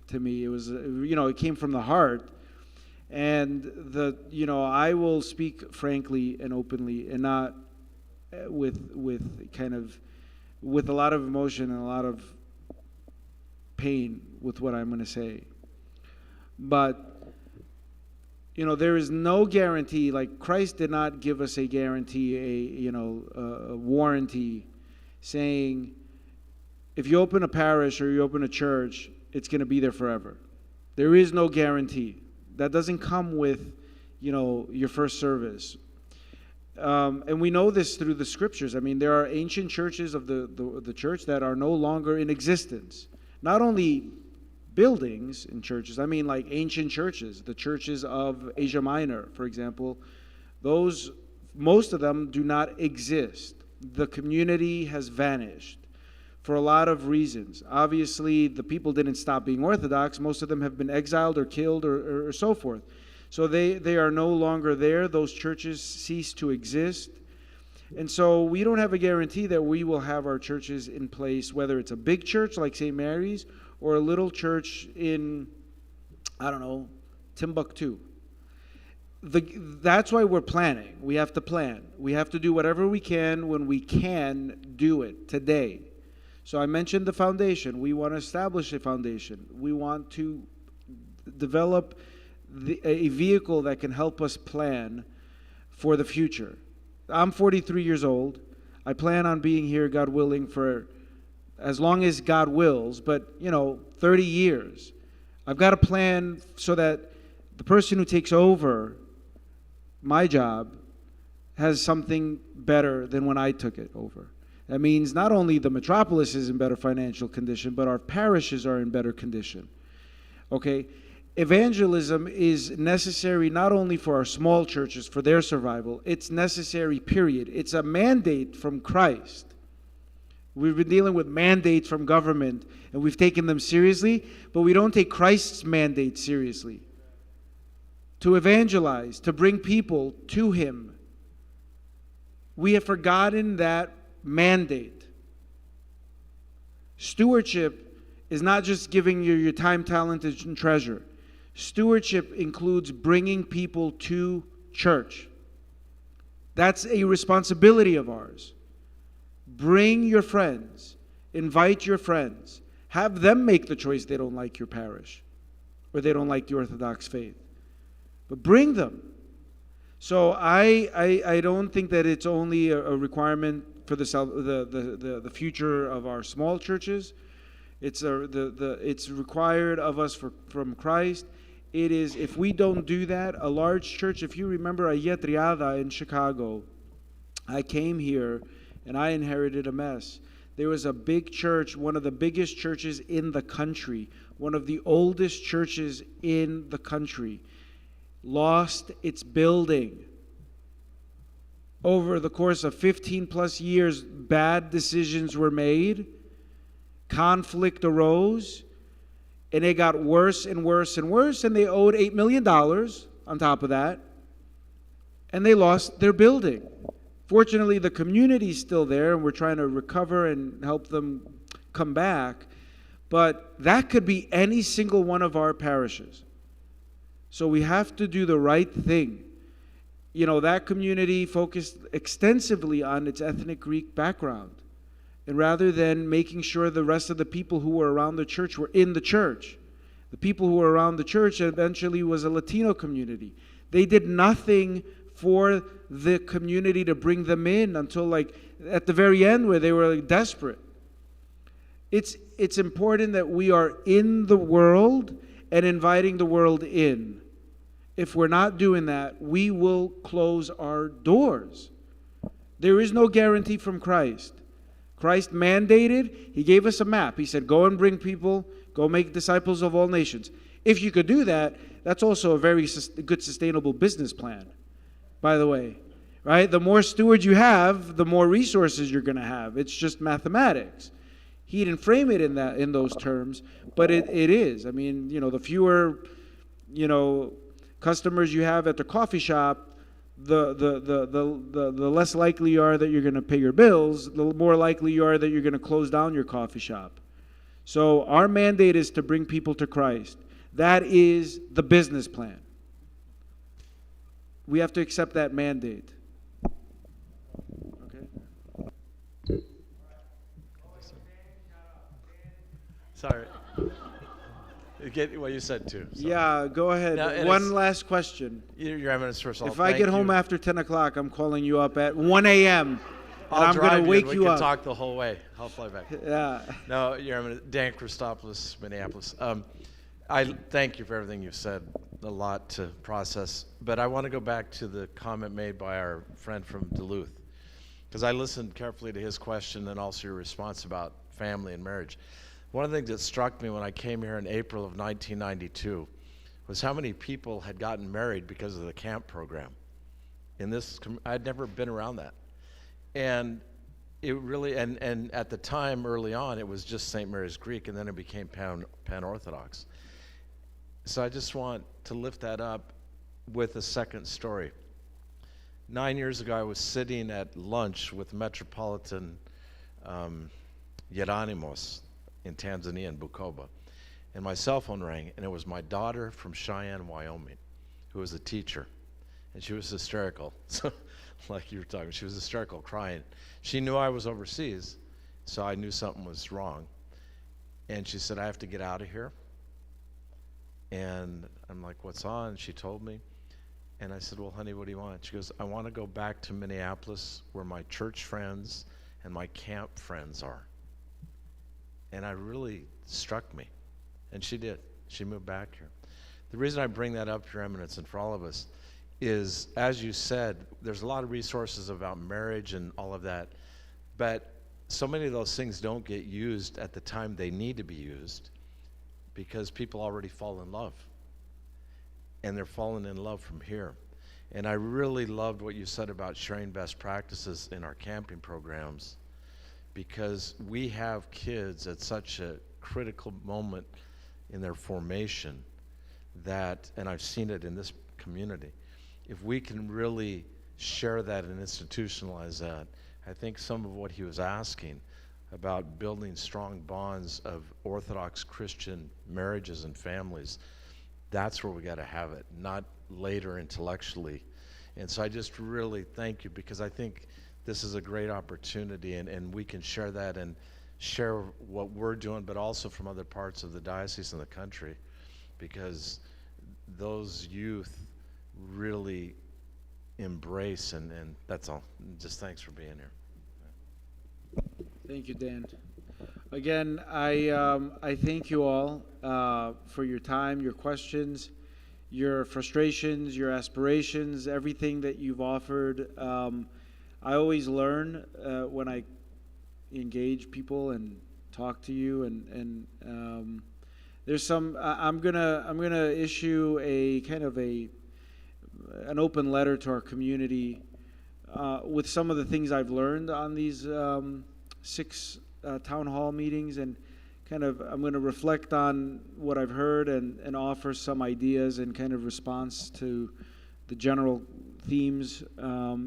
to me. It was, it came from the heart. And I will speak frankly and openly, and not with a lot of emotion and a lot of pain with what I'm going to say. But there is no guarantee. Like, Christ did not give us a guarantee, a warranty saying if you open a parish or you open a church, it's going to be there forever. There is no guarantee. That doesn't come with, your first service. And we know this through the scriptures. I mean, there are ancient churches of the church that are no longer in existence. Not only buildings in churches, I mean like ancient churches, the churches of Asia Minor, for example. Those most of them do not exist. The community has vanished for a lot of reasons. Obviously, the people didn't stop being Orthodox. Most of them have been exiled or killed or so forth. So they are no longer there. Those churches cease to exist. And so we don't have a guarantee that we will have our churches in place, whether it's a big church like St. Mary's or a little church in, I don't know, Timbuktu. That's why we're planning. We have to plan. We have to do whatever we can when we can do it today. So I mentioned the foundation. We want to establish a foundation. We want to develop a vehicle that can help us plan for the future. I'm 43 years old. I plan on being here, God willing, for as long as God wills, but 30 years. I've got a plan so that the person who takes over my job has something better than when I took it over. That means not only the Metropolis is in better financial condition, but our parishes are in better condition. Okay? Evangelism is necessary not only for our small churches, for their survival, it's necessary, period. It's a mandate from Christ. We've been dealing with mandates from government, and we've taken them seriously, but we don't take Christ's mandate seriously. To evangelize, to bring people to Him. We have forgotten that mandate. Stewardship is not just giving you your time, talent, and treasure. Stewardship includes bringing people to church. That's a responsibility of ours. Bring your friends. Invite your friends. Have them make the choice they don't like your parish or they don't like the Orthodox faith. But bring them. So I don't think that it's only a requirement for the future of our small churches. It's required of us from Christ. It is, if we don't do that, a large church, if you remember Ayet Riada in Chicago, I came here and I inherited a mess. There was a big church, one of the biggest churches in the country, one of the oldest churches in the country, lost its building. Over the course of 15 plus years, bad decisions were made, conflict arose, and it got worse and worse and worse, and they owed $8 million on top of that, and they lost their building. Fortunately, the community's still there, and we're trying to recover and help them come back, but that could be any single one of our parishes. So we have to do the right thing. That community focused extensively on its ethnic Greek background. And rather than making sure the rest of the people who were around the church were in the church, the people who were around the church eventually was a Latino community. They did nothing for the community to bring them in until at the very end where they were desperate. It's important that we are in the world and inviting the world in. If we're not doing that, we will close our doors. There is no guarantee from Christ. Christ mandated, He gave us a map. He said, go and bring people, go make disciples of all nations. If you could do that, that's also a very good sustainable business plan, by the way. Right? The more stewards you have, the more resources you're going to have. It's just mathematics. He didn't frame it in those terms, but it is. I mean, the fewer, customers you have at the coffee shop, the less likely you are that you're going to pay your bills, the more likely you are that you're going to close down your coffee shop. So our mandate is to bring people to Christ. That is the business plan. We have to accept that mandate. Okay. Sorry. Get what you said too. So. Yeah, go ahead. Now, one last question. Your Eminence, first of all, if I get home after 10 o'clock, I'm calling you up at 1 a.m. and I'm going to wake you up. We can talk the whole way. I'll fly back. Yeah. No, Your Eminence, Dan Christopoulos, Minneapolis. I thank you for everything you've said. A lot to process. But I want to go back to the comment made by our friend from Duluth, because I listened carefully to his question and also your response about family and marriage. One of the things that struck me when I came here in April of 1992 was how many people had gotten married because of the camp program in this. I'd never been around that, and it really and at the time early on it was just St. Mary's Greek, and then it became Pan Orthodox. So I just want to lift that up with a second story. 9 years ago, I was sitting at lunch with Metropolitan Hieronymus in Tanzania, in Bukoba, and my cell phone rang, and it was my daughter from Cheyenne, Wyoming, who was a teacher, and she was hysterical. So, like you were talking, she was hysterical, crying. She knew I was overseas, so I knew something was wrong, and she said, "I have to get out of here." And I'm like, "What's on?" And she told me. And I said, "Well, honey, what do you want?" She goes, "I want to go back to Minneapolis where my church friends and my camp friends are." And it really struck me. And she did. She moved back here. The reason I bring that up, Your Eminence, and for all of us, is, as you said, there's a lot of resources about marriage and all of that. But so many of those things don't get used at the time they need to be used, because people already fall in love, and they're falling in love from here. And I really loved what you said about sharing best practices in our camping programs, because we have kids at such a critical moment in their formation that, and I've seen it in this community, if we can really share that and institutionalize that, I think some of what he was asking about building strong bonds of Orthodox Christian marriages and families, that's where we got to have it, not later intellectually. And so I just really thank you, because I think this is a great opportunity, and we can share that and share what we're doing, but also from other parts of the diocese and the country, because those youth really embrace, and that's all. Just thanks for being here. Thank you, Dan. Again, I thank you all for your time, your questions, your frustrations, your aspirations, everything that you've offered. I always learn when I engage people and talk to you, and there's some. I'm gonna issue a kind of an open letter to our community with some of the things I've learned on these 6 town hall meetings, and kind of I'm going to reflect on what I've heard and offer some ideas and kind of response to the general themes,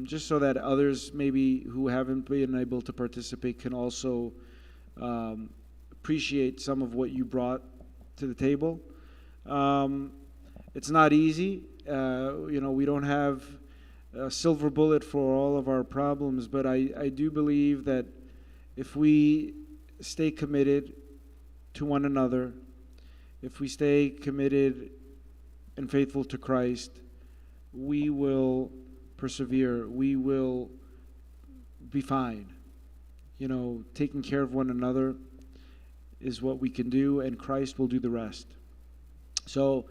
just so that others maybe who haven't been able to participate can also appreciate some of what you brought to the table. It's not easy. We don't have a silver bullet for all of our problems, but I do believe that if we stay committed to one another, if we stay committed and faithful to Christ, we will persevere. We will be fine. Taking care of one another is what we can do, and Christ will do the rest. So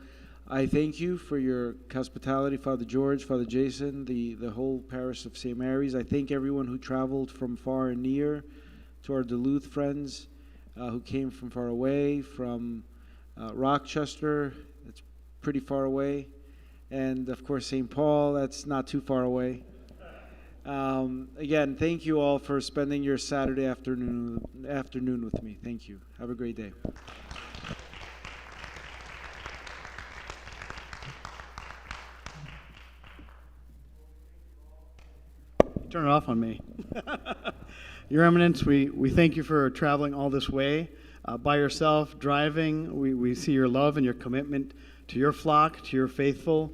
I thank you for your hospitality, Father George, Father Jason, the whole parish of St. Mary's. I thank everyone who traveled from far and near, to our Duluth friends who came from far away, from Rochester, that's pretty far away, and of course St. Paul, that's not too far away. Again, thank you all for spending your Saturday afternoon with me. Thank you. Have a great day. Turn it off on me. Your Eminence, we thank you for traveling all this way by yourself, driving. We see your love and your commitment to your flock, to your faithful.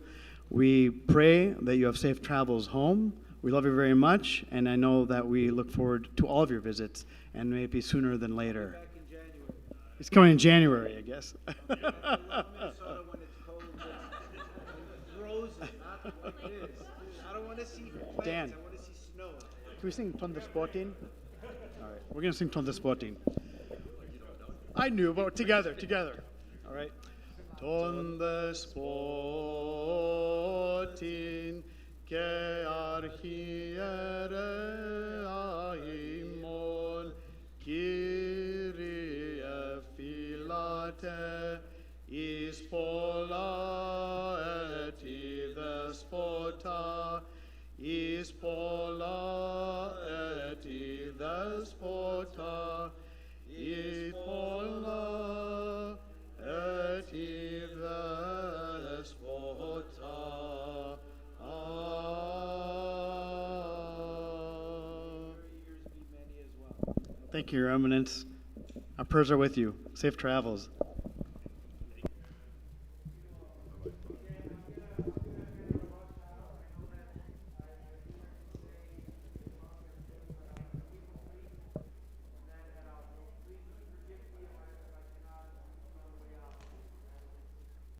We pray that you have safe travels home. We love you very much, and I know that we look forward to all of your visits, and maybe sooner than later. Back in January. It's coming in January, I guess. I love Minnesota when it's cold and frozen, not like this. I don't want to see plants. Dan. I want to see snow. Can we sing Ton the Sporting? All right, we're going to sing Ton the Sporting. I knew, but together. All right. Ton the Sporting, que archiere aimon, Kyrie filate, is pola et despota, is pola et despota, is pola et despota. Thank you, Your Eminence. Our prayers are with you. Safe travels.